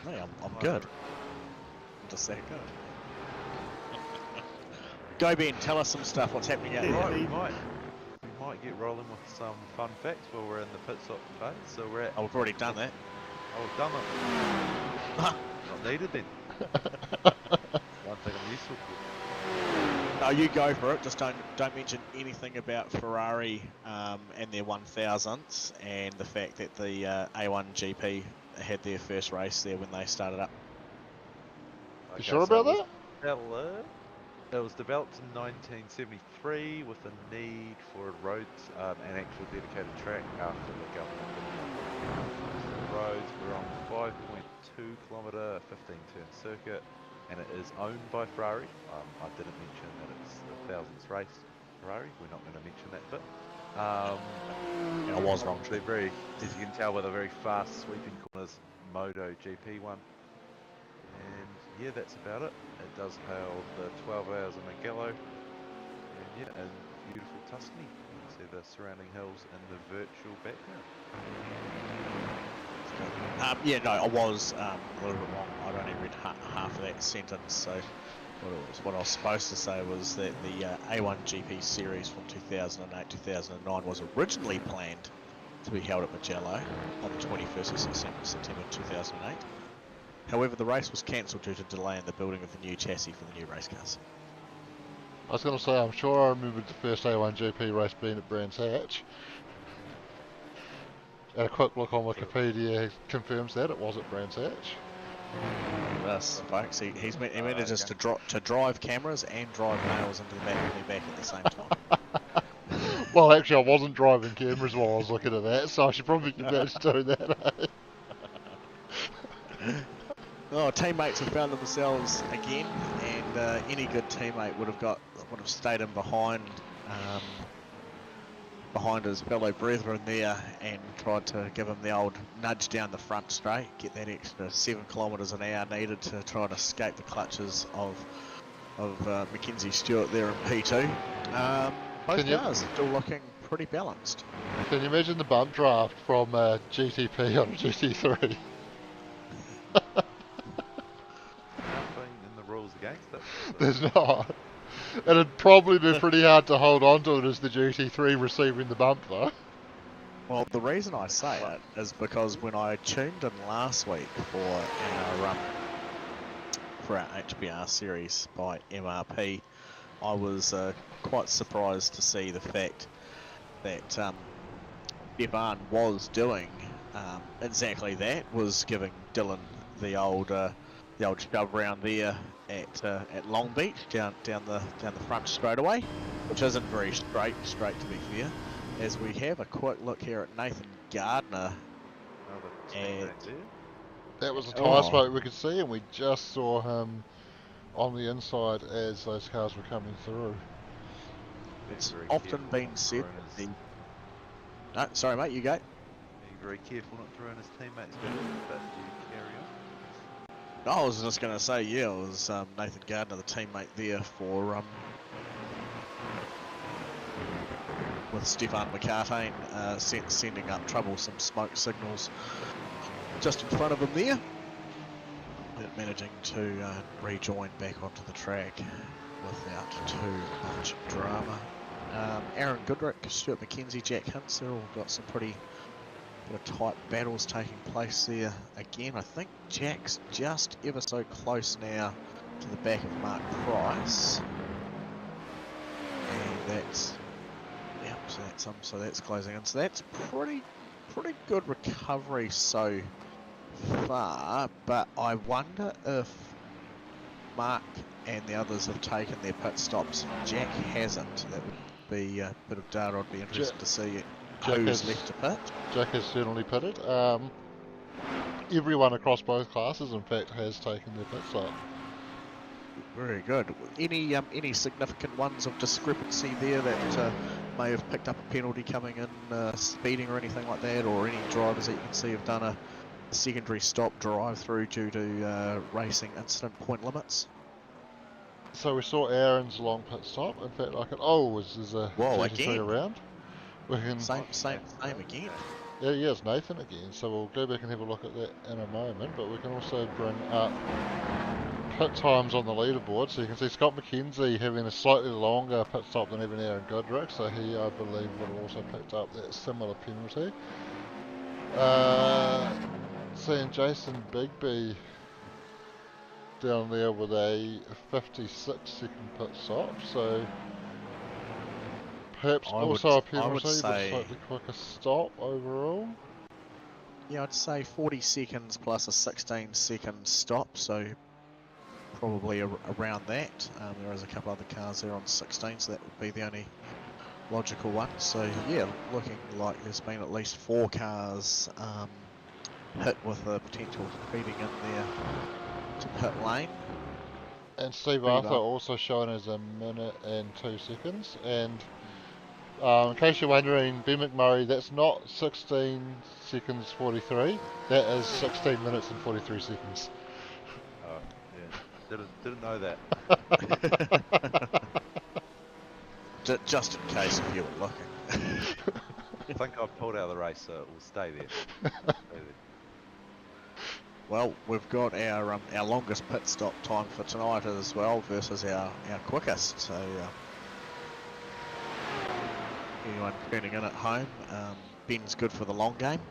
S2: me. I'm good. I'm just that good. Go Ben, tell us some stuff. What's happening out
S4: Right,
S2: there?
S4: we might get rolling with some fun facts while we're in the pit stop phase. So we're at.
S2: Oh, we've already done that.
S4: Oh, we've done it. Not needed then. Don't think I'm useful.
S2: No, you go for it. Just don't mention anything about Ferrari and their 1000s and the fact that the A1 GP had their first race there when they started up.
S1: You sure about that?
S4: It was developed in 1973 with a need for roads, an actual dedicated track after the government roads were on 5.2 kilometre 15-turn circuit, and it is owned by Ferrari. I didn't mention that it's the 1000th race Ferrari. We're not going to mention that bit.
S2: I was wrong.
S4: They're very, as you can tell, with a very fast sweeping corners Moto GP one. And yeah, that's about it. It does hail the 12 hours of Mugello, and yeah, and beautiful Tuscany. You can see the surrounding hills in the virtual background.
S2: Yeah, no, I was a little bit wrong. I'd only read half of that sentence. So what I was supposed to say was that the A1 GP Series from 2008-2009 was originally planned to be held at Mugello on the 21st of September 2008. However, the race was cancelled due to delay in the building of the new chassis for the new race cars.
S1: I was going to say, I'm sure I remembered the first A1 GP race being at Brands Hatch. And a quick look on Wikipedia confirms that it was at Brands Hatch.
S2: Yes, folks, he manages to drive cameras and drive nails into the back of their back at the same time.
S1: Well, actually, I wasn't driving cameras while I was looking at that, so I should probably get back to doing that.
S2: Oh, teammates have found themselves again, and any good teammate would have stayed in behind his fellow brethren there and tried to give him the old nudge down the front straight, get that extra 7 kilometres an hour needed to try and escape the clutches of Mackenzie Stewart there in P2. Both cars still looking pretty balanced.
S1: Can you imagine the bump draft from GTP on a GT3?
S4: In the rules against it.
S1: There's not. It'd probably be pretty hard to hold on to it as the GT3 receiving the bump, though.
S2: Well, the reason I say it is because when I tuned in last week for our HPR series by MRP, I was quite surprised to see the fact that Stefan was doing exactly that, was giving Dylan the old shove round there at Long Beach down the front straightaway, which isn't very straight to be fair. As we have a quick look here at Nathan Gardner, and
S1: that was a tyre smoke we could see, and we just saw him on the inside as those cars were coming through.
S2: It's often been said that no, sorry mate, you go.
S4: Be very careful not throwing his teammates down, but you carry on.
S2: I was just going to say, yeah, it was Nathan Gardner, the teammate there for with Stefan McCartain sending up troublesome smoke signals just in front of him there, but managing to rejoin back onto the track without too much drama. Aaron Goodrick, Stuart McKenzie, Jack Hintz, they've all got some pretty tight battles taking place there. Again, I think Jack's just ever so close now to the back of Mark Price, and that's so that's closing in. So that's pretty good recovery so far, but I wonder if Mark and the others have taken their pit stops. Jack hasn't. That would be a bit of data I'd be interested to see who's left to pit.
S1: Jack has certainly pitted. Everyone across both classes, in fact, has taken their pit stop.
S2: Very good. Any significant ones of discrepancy there that may have picked up a penalty coming in, speeding or anything like that, or any drivers that you can see have done a secondary stop drive-through due to racing incident point limits?
S1: So we saw Aaron's long pit stop. In fact, there's a
S2: Whoa,
S1: GT3
S2: again?
S1: around. We can,
S2: Same again.
S1: yeah, it's Nathan again. So we'll go back and have a look at that in a moment. But we can also bring up pit times on the leaderboard. So you can see Scott McKenzie having a slightly longer pit stop than even Aaron Goodrick. So he, I believe, would have also picked up that similar penalty. Seeing Jason Bigby down there with a 56-second pit stop, so perhaps also a penalty, but a slightly quicker stop overall.
S2: Yeah, I'd say 40 seconds plus a 16-second stop, so probably around that. There is a couple other cars there on 16, so that would be the only logical one. So yeah, looking like there's been at least 4 cars hit with the potential feeding in there to pit lane.
S1: And Steve Arthur also shown as 1 minute and 2 seconds. And in case you're wondering, Ben McMurray, that's not 16 seconds 43. That is 16 minutes and 43 seconds.
S4: Oh, yeah. Didn't know that.
S2: Just in case if you were looking.
S4: I think I've pulled out of the race, so it will stay there.
S2: Well, we've got our longest pit stop time for tonight as well versus our quickest. So anyone tuning in at home, Ben's good for the long game.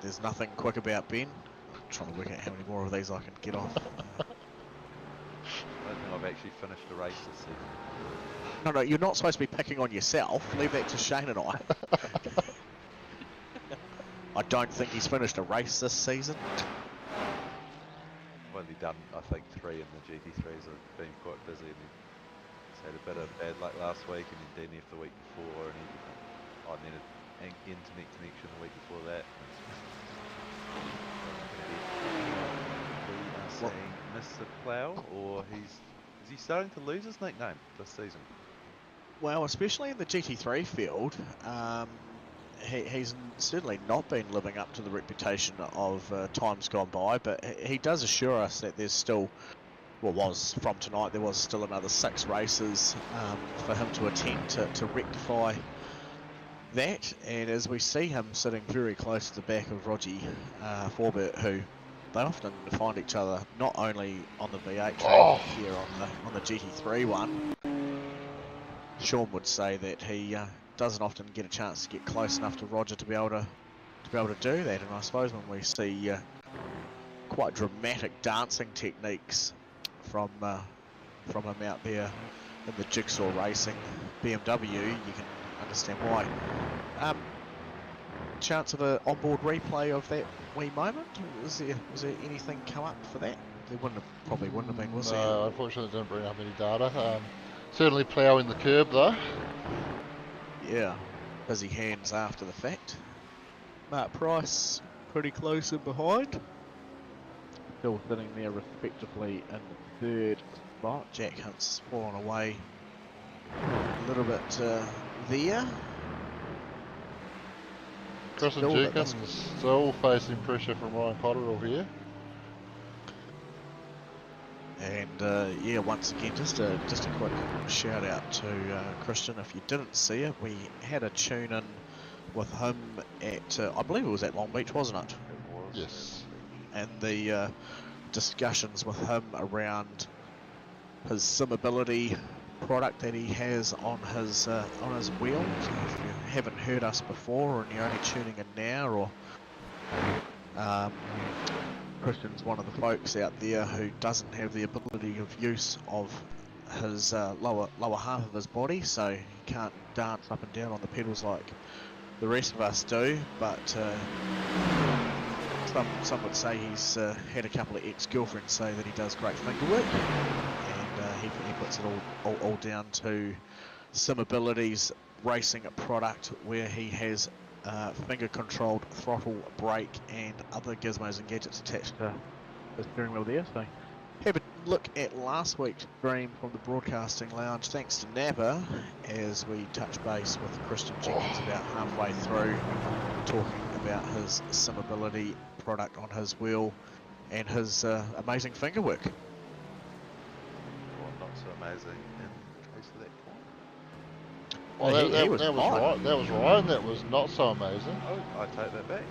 S2: There's nothing quick about Ben. I'm trying to work out how many more of these I can get off.
S4: I don't think I've actually finished a race this season.
S2: No, you're not supposed to be picking on yourself. Leave that to Shane and I. I don't think he's finished a race this season.
S4: I've only done, I think, 3 in the GT3s. I've been quite busy and he's had a bit of bad luck last week and then DNF the week before, and then an internet connection the week before that. We are seeing Mr. Plough, or is he starting to lose his nickname this season?
S2: Well, especially in the GT3 field, he's certainly not been living up to the reputation of times gone by, but he does assure us that there's still, from tonight, there was still another 6 races for him to attend to rectify that. And as we see him sitting very close to the back of Roger Forbert, who they often find each other not only on the V8 track here on the GT3 one. Sean would say that he doesn't often get a chance to get close enough to Roger to be able to do that. And I suppose when we see quite dramatic dancing techniques from him out there in the Jigsaw Racing BMW, you can understand why. Chance of an onboard replay of that wee moment? Was there anything come up for that? There probably wouldn't have been, was there?
S1: No, unfortunately, it didn't bring up any data. Certainly ploughing the curb though.
S2: Yeah, busy hands after the fact. Mark Price pretty close in behind. Still sitting there respectively in the 3rd spot. Jack Hunt's fallen away a little bit there.
S1: Christian Jenkins still facing pressure from Ryan Cotterill here.
S2: And yeah, once again, just a quick shout out to Christian. If you didn't see it, we had a tune in with him at I believe it was at Long Beach, wasn't it?
S4: It was.
S1: Yes.
S2: And the discussions with him around his SimAbility product that he has on his wheel. So if you haven't heard us before and you're only tuning in now, or Christian's one of the folks out there who doesn't have the ability of use of his lower half of his body, so he can't dance up and down on the pedals like the rest of us do. But some would say he's had a couple of ex-girlfriends say that he does great finger work, and he puts it all down to SimAbility's racing product, where he has finger-controlled throttle, brake, and other gizmos and gadgets attached to the steering wheel there. So have a look at last week's stream from the broadcasting lounge, thanks to Napa, as we touch base with Christian Jenkins about halfway through, talking about his SimAbility product on his wheel and his amazing finger work.
S4: Well, not so amazing in case of that point.
S1: Well,
S2: He was
S1: that was
S2: fine.
S1: right. That was Ryan. That was not so amazing.
S4: Oh, I take that back.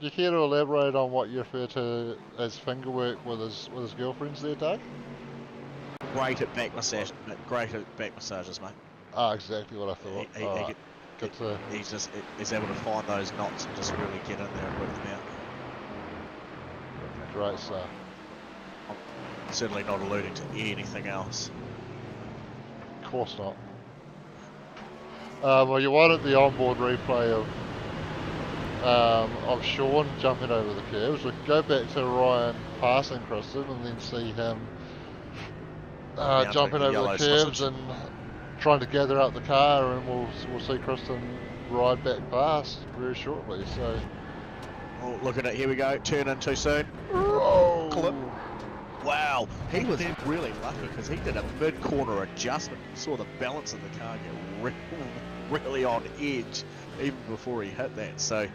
S1: Do you care to elaborate on what you refer to as finger work with his girlfriends there, Doug?
S2: Great at back massages, mate.
S1: Ah, exactly what I thought.
S2: He
S1: Alright, good to.
S2: he's able to find those knots and just really get in there and work them out.
S1: Great stuff.
S2: Certainly not alluding to anything else.
S1: Of course not. Well, you wanted the onboard replay of Sean jumping over the curves. We could go back to Ryan passing Kristen and then see him jumping
S2: the
S1: over
S2: yellow
S1: the curves
S2: sausage.
S1: and trying to gather up the car, and we'll see Kristen ride back past very shortly. So.
S2: Oh, look at it, here we go, turn in too soon.
S1: Oh.
S2: Clip. Wow, he was really lucky because he did a mid-corner adjustment. You saw the balance of the car get really on edge even before he hit that. So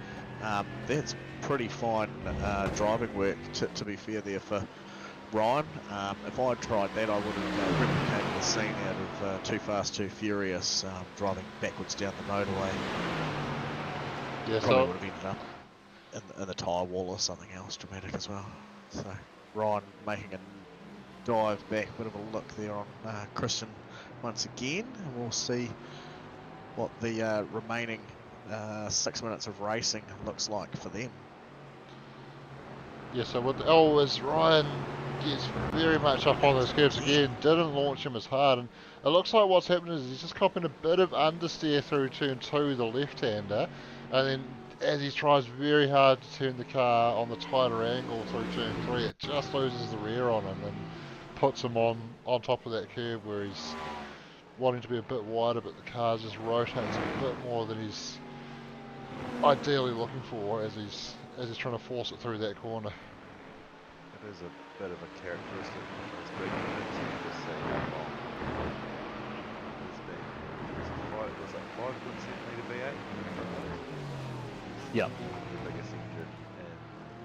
S2: that's pretty fine driving work, to be fair there for Ryan. If I'd tried that, I would have replicated the scene out of Too Fast, Too Furious, driving backwards down the motorway.
S1: Yeah,
S2: Probably
S1: so
S2: would have ended up in the tyre wall or something else dramatic as well. So Ryan making a dive back, bit of a look there on Christian once again, and we'll see what the remaining 6 minutes of racing looks like for them.
S1: yeah, so as Ryan gets very much up on those curves again, didn't launch him as hard, and it looks like what's happening is he's just copping a bit of understeer through turn 2, the left-hander, and then as he tries very hard to turn the car on the tighter angle through turn 3, it just loses the rear on him and puts him on top of that curve where he's wanting to be a bit wider, but the car just rotates a bit more than he's ideally looking for as he's trying to force it through that corner.
S4: It is a bit of a characteristic of those big units. You can just see how long it's been. Was that 5.7 litre V8?
S2: Yeah.
S4: The biggest engine in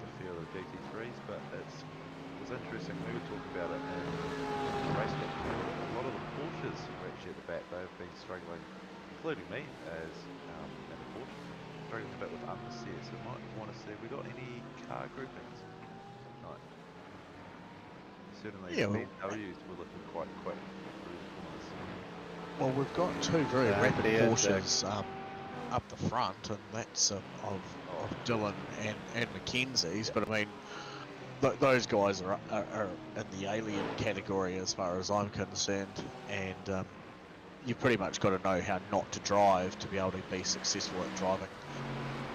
S4: the field of GT3s, but it was interesting. We were talking about it in the race back. A lot of the Porsches were actually at the back. They've been struggling, including me as in the Porsche, struggling a bit with understeer. So might want to see if we got any car groupings tonight. Certainly
S2: Yeah,
S4: BMWs were looking quite quick through the corners.
S2: Well, we've got two very rapid
S3: yeah,
S2: Porsches up the front, and that's of Dylan and Mackenzie's. But I mean, those guys are in the alien category as far as I'm concerned, and you've pretty much got to know how not to drive to be able to be successful at driving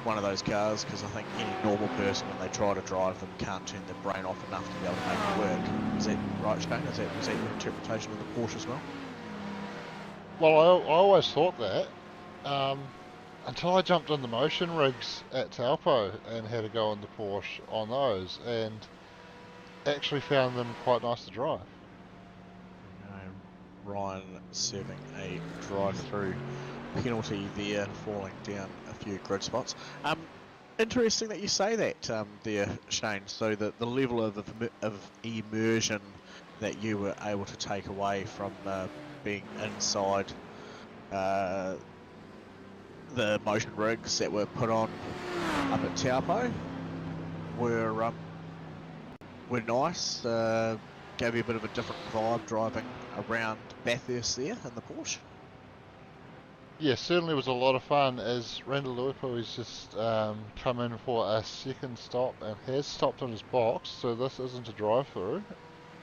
S2: one of those cars, because I think any normal person, when they try to drive them, can't turn their brain off enough to be able to make it work. Is that right, Shane? Is that your interpretation of the Porsche as well?
S1: Well, I always thought that, until I jumped on the motion rigs at Taupo and had a go on the Porsche on those, and actually found them quite nice to drive.
S2: Ryan serving a drive-through penalty there, falling down a few grid spots. Interesting that you say that there, Shane. So the level of immersion that you were able to take away from being inside the motion rigs that were put on up at Taupo were nice. Gave you a bit of a different vibe driving around Bathurst there in the Porsche.
S1: Yeah, certainly was a lot of fun, as Randall Luipo has just come in for a second stop and has stopped in his box, so this isn't a drive-through.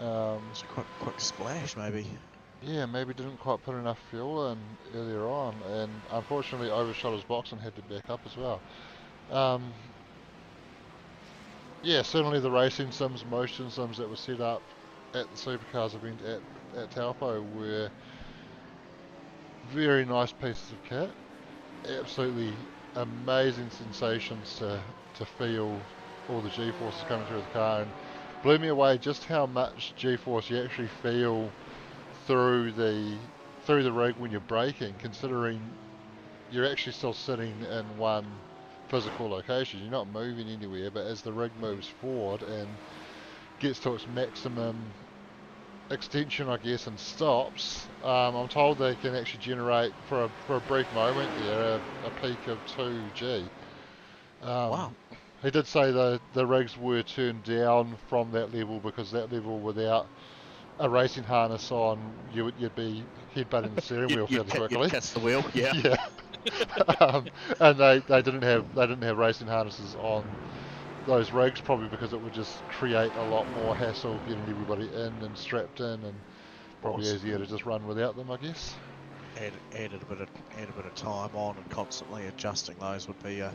S2: It's a quick splash, maybe.
S1: Yeah, maybe didn't quite put enough fuel in earlier on, and unfortunately overshot his box and had to back up as well. Yeah, certainly the racing sims, motion sims that were set up at the SuperCars event at Taupo were very nice pieces of kit. Absolutely amazing sensations to feel all the G-forces coming through the car, and blew me away just how much G-force you actually feel through the rig when you're braking, considering you're actually still sitting in one physical location. You're not moving anywhere, but as the rig moves forward and gets to its maximum extension, I guess, and stops, I'm told they can actually generate for a brief moment there a peak of 2G.
S2: Wow.
S1: He did say the rigs were turned down from that level because that level without a racing harness on, you'd be headbutting the steering wheel fairly quickly.
S2: You'd catch the wheel, yeah.
S1: Yeah. And they didn't have racing harnesses on those rigs, probably because it would just create a lot more hassle getting everybody in and strapped in, and probably easier to just run without them, I guess.
S2: Added a bit of time on, and constantly adjusting those would be a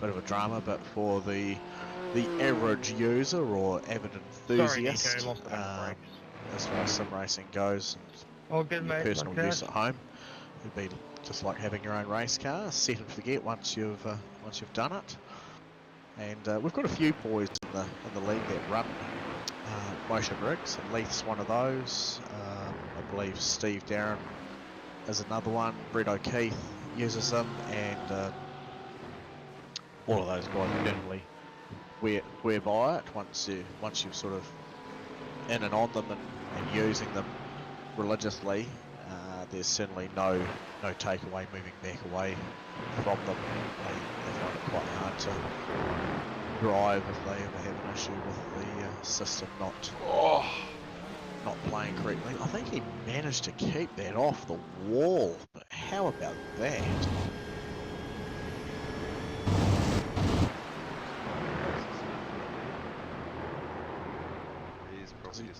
S2: bit of a drama. But for the average user or avid enthusiast,
S3: Sorry, Nico, lost the
S2: as far as sim racing goes,
S3: all good, mate.
S2: personal use at home, it'd be just like having your own race car, set and forget once you've done it. And we've got a few boys in the league that run motion rigs, and Leith's one of those. I believe Steve Darren is another one. Brett O'Keefe uses them, and all of those guys generally wear by it once you've sort of in and on them and using them religiously. There's certainly no takeaway moving back away from them. They find it quite hard to drive if they ever have an issue with the system not playing correctly. I think he managed to keep that off the wall, but how about that?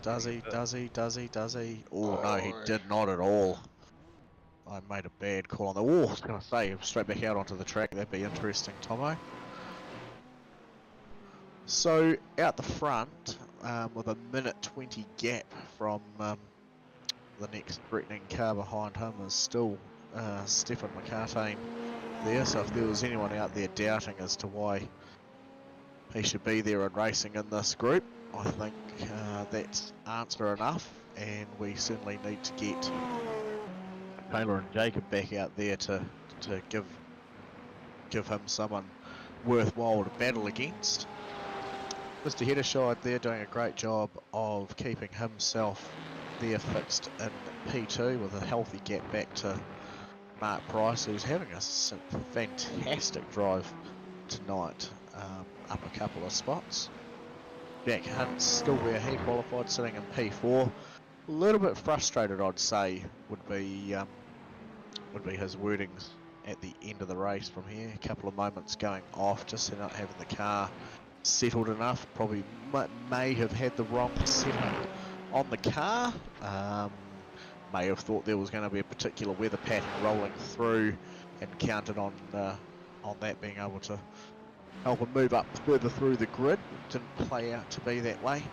S2: Does he? Oh no, he did not at all. I made a bad call on the wall. I was going to say, straight back out onto the track, that'd be interesting, Tomo. So, out the front, with a minute 20 gap from the next threatening car behind him, is still Stefan McCartain there. So if there was anyone out there doubting as to why he should be there and racing in this group, I think that's answer enough, and we certainly need to get Taylor and Jacob back out there to give him someone worthwhile to battle against. Mr. Heddershide there doing a great job of keeping himself there fixed in P2 with a healthy gap back to Mark Price, who's having a fantastic drive tonight, up a couple of spots. Jack Hunt's still where he qualified, sitting in P4. A little bit frustrated, I'd say, would be his wordings at the end of the race from here. A couple of moments going off, just not having the car settled enough. Probably may have had the wrong setup on the car. May have thought there was going to be a particular weather pattern rolling through, and counted on that being able to help him move up further through the grid. Didn't play out to be that way.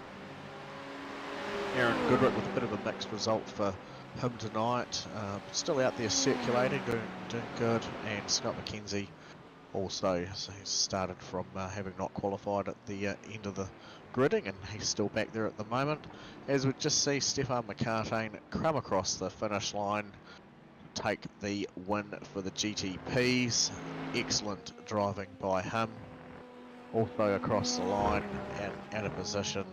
S2: Aaron Goodrick with a bit of a mixed result for him tonight. Still out there circulating, doing good. And Scott McKenzie also, so he's started from having not qualified at the end of the gridding, and he's still back there at the moment. As we just see Stefan McCartain come across the finish line, take the win for the GTPs. Excellent driving by him. Also across the line and out of position,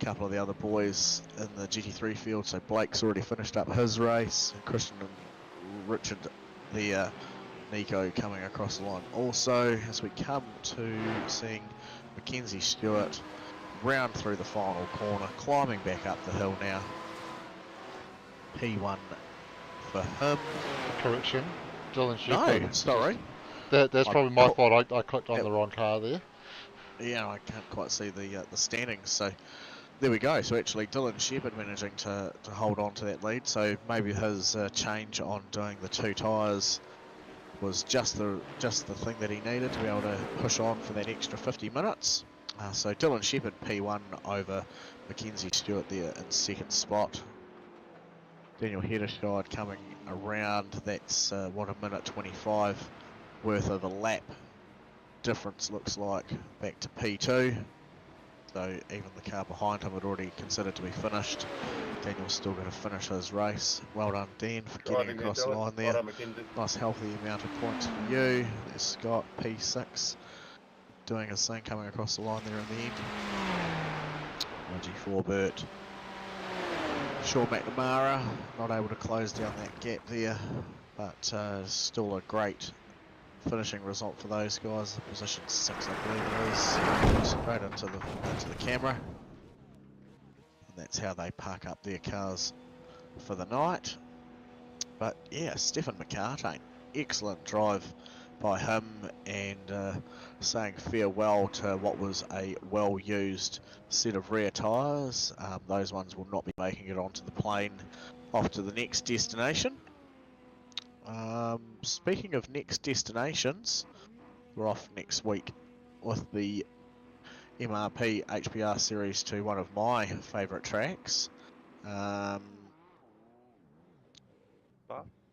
S2: a couple of the other boys in the GT3 field. So Blake's already finished up his race. Christian and Richard, the Nico, coming across the line. Also, as we come to seeing Mackenzie Stewart round through the final corner, climbing back up the hill now. P1 for him.
S1: Correction, Dylan Shepherd.
S2: No, sorry.
S1: That's probably my fault. I clicked on the wrong car there.
S2: Yeah, I can't quite see the standings. So there we go. So actually, Dylan Shepherd managing to hold on to that lead. So maybe his change on doing the 2 tyres was just the thing that he needed to be able to push on for that extra 50 minutes. So Dylan Shepherd P1 over Mackenzie Stewart there in 2nd spot. Daniel Hedderscheid coming around. That's what, a minute 25 worth of a lap difference looks like back to P2. So even the car behind him had already considered to be finished. Daniel's still going to finish his race. Well done, Dan, for getting across the line there.
S3: Well done, McKenzie.
S2: Nice healthy amount of points for you. There's Scott, P6, doing his thing, coming across the line there in the end. YG4 Burt. Sean McNamara not able to close down that gap there, but still a great finishing result for those guys. Position 6, I believe it is. Straight into the camera. And that's how they park up their cars for the night. But yeah, Stefan McCartane, excellent drive by him, and saying farewell to what was a well-used set of rear tyres. Those ones will not be making it onto the plane off to the next destination. Speaking of next destinations, we're off next week with the MRP HPR Series to one of my favourite tracks.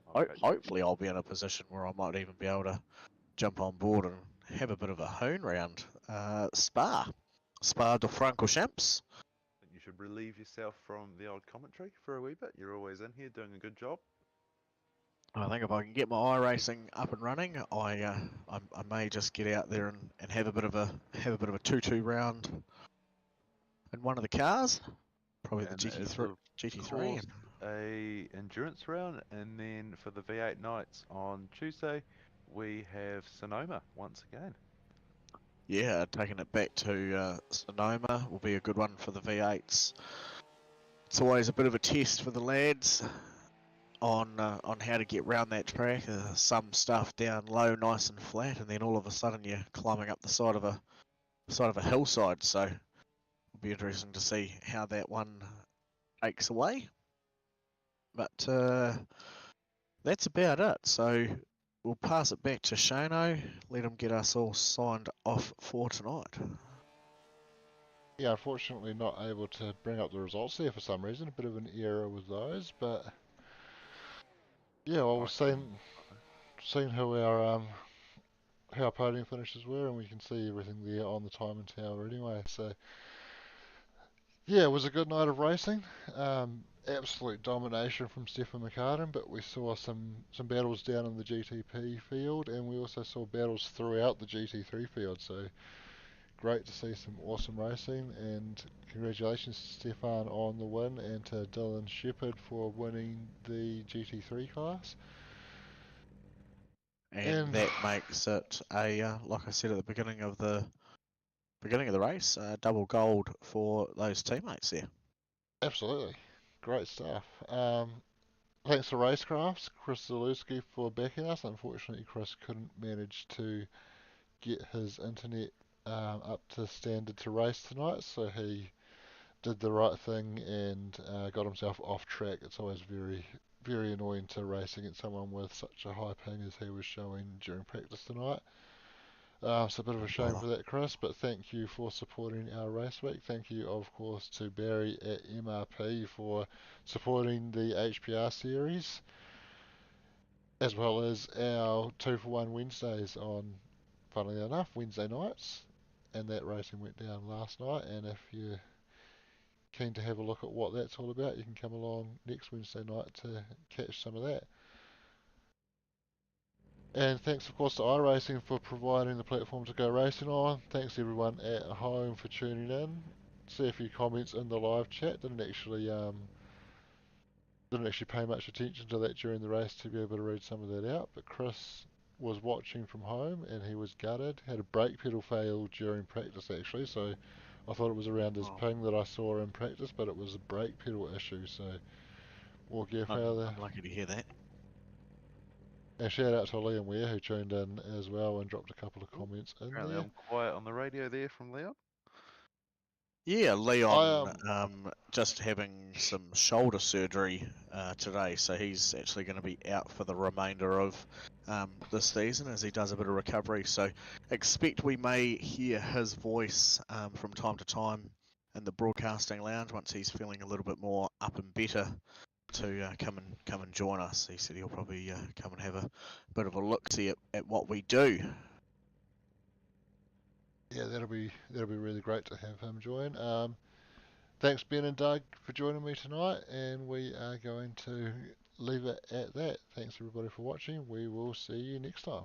S2: Hopefully I'll be in a position where I might even be able to jump on board and have a bit of a hoon round. Spa de Francorchamps.
S4: You should relieve yourself from the old commentary for a wee bit. You're always in here doing a good job.
S2: I think if I can get my iRacing up and running, I may just get out there and have a bit of a 2-2 round in one of the cars, probably the GT3.
S4: A endurance round, and then for the V8 nights on Tuesday, we have Sonoma once again.
S2: Yeah, taking it back to Sonoma will be a good one for the V8s. It's always a bit of a test for the lads on how to get round that track. Some stuff down low, nice and flat, and then all of a sudden you're climbing up the side of a hillside. So it'll be interesting to see how that one takes away. But that's about it. So we'll pass it back to Shano, let him get us all signed off for tonight.
S1: Yeah, unfortunately not able to bring up the results there for some reason. A bit of an error with those, but yeah, well, we've seen who our podium finishes were, and we can see everything there on the time and tower anyway. So yeah, it was a good night of racing. Absolute domination from Stefan McCartan, but we saw some battles down in the GTP field, and we also saw battles throughout the GT3 field. So great to see some awesome racing, and congratulations to Stefan on the win, and to Dylan Shepherd for winning the GT3 class.
S2: And that makes it a, like I said at the beginning of the race, double gold for those teammates there.
S1: Absolutely, great stuff. Thanks to Racecrafts, Chris Zalewski, for backing us. Unfortunately, Chris couldn't manage to get his internet up to standard to race tonight, so he did the right thing and got himself off track. It's always very, very annoying to race against someone with such a high ping as he was showing during practice tonight. So a bit of a shame for that, Chris, but thank you for supporting our race week. Thank you, of course, to Barry at MRP for supporting the HPR series, as well as our 2-for-1 Wednesdays on, funnily enough, Wednesday nights. And that racing went down last night, and if you're keen to have a look at what that's all about, you can come along next Wednesday night to catch some of that. And thanks, of course, to iRacing for providing the platform to go racing on. Thanks everyone at home for tuning in. See a few comments in the live chat. Didn't actually pay much attention to that during the race to be able to read some of that out. But Chris was watching from home and he was gutted. Had a brake pedal fail during practice actually, so I thought it was around his ping that I saw in practice, but it was a brake pedal issue. So we'll give
S2: I'm lucky to hear that.
S1: And shout out to Liam Ware who tuned in as well and dropped a couple of comments in
S4: Apparently
S1: there.
S4: I'm quiet on the radio there from Leon.
S2: Yeah, Leon
S1: I
S2: just having some shoulder surgery today, so he's actually going to be out for the remainder of this season as he does a bit of recovery. So expect we may hear his voice from time to time in the broadcasting lounge once he's feeling a little bit more up and better to come and join us. He said he'll probably come and have a bit of a look-see at what we do.
S1: Yeah, that'll be really great to have him join. Thanks Ben and Doug for joining me tonight, and we are going to leave it at that. Thanks everybody for watching. We will see you next time.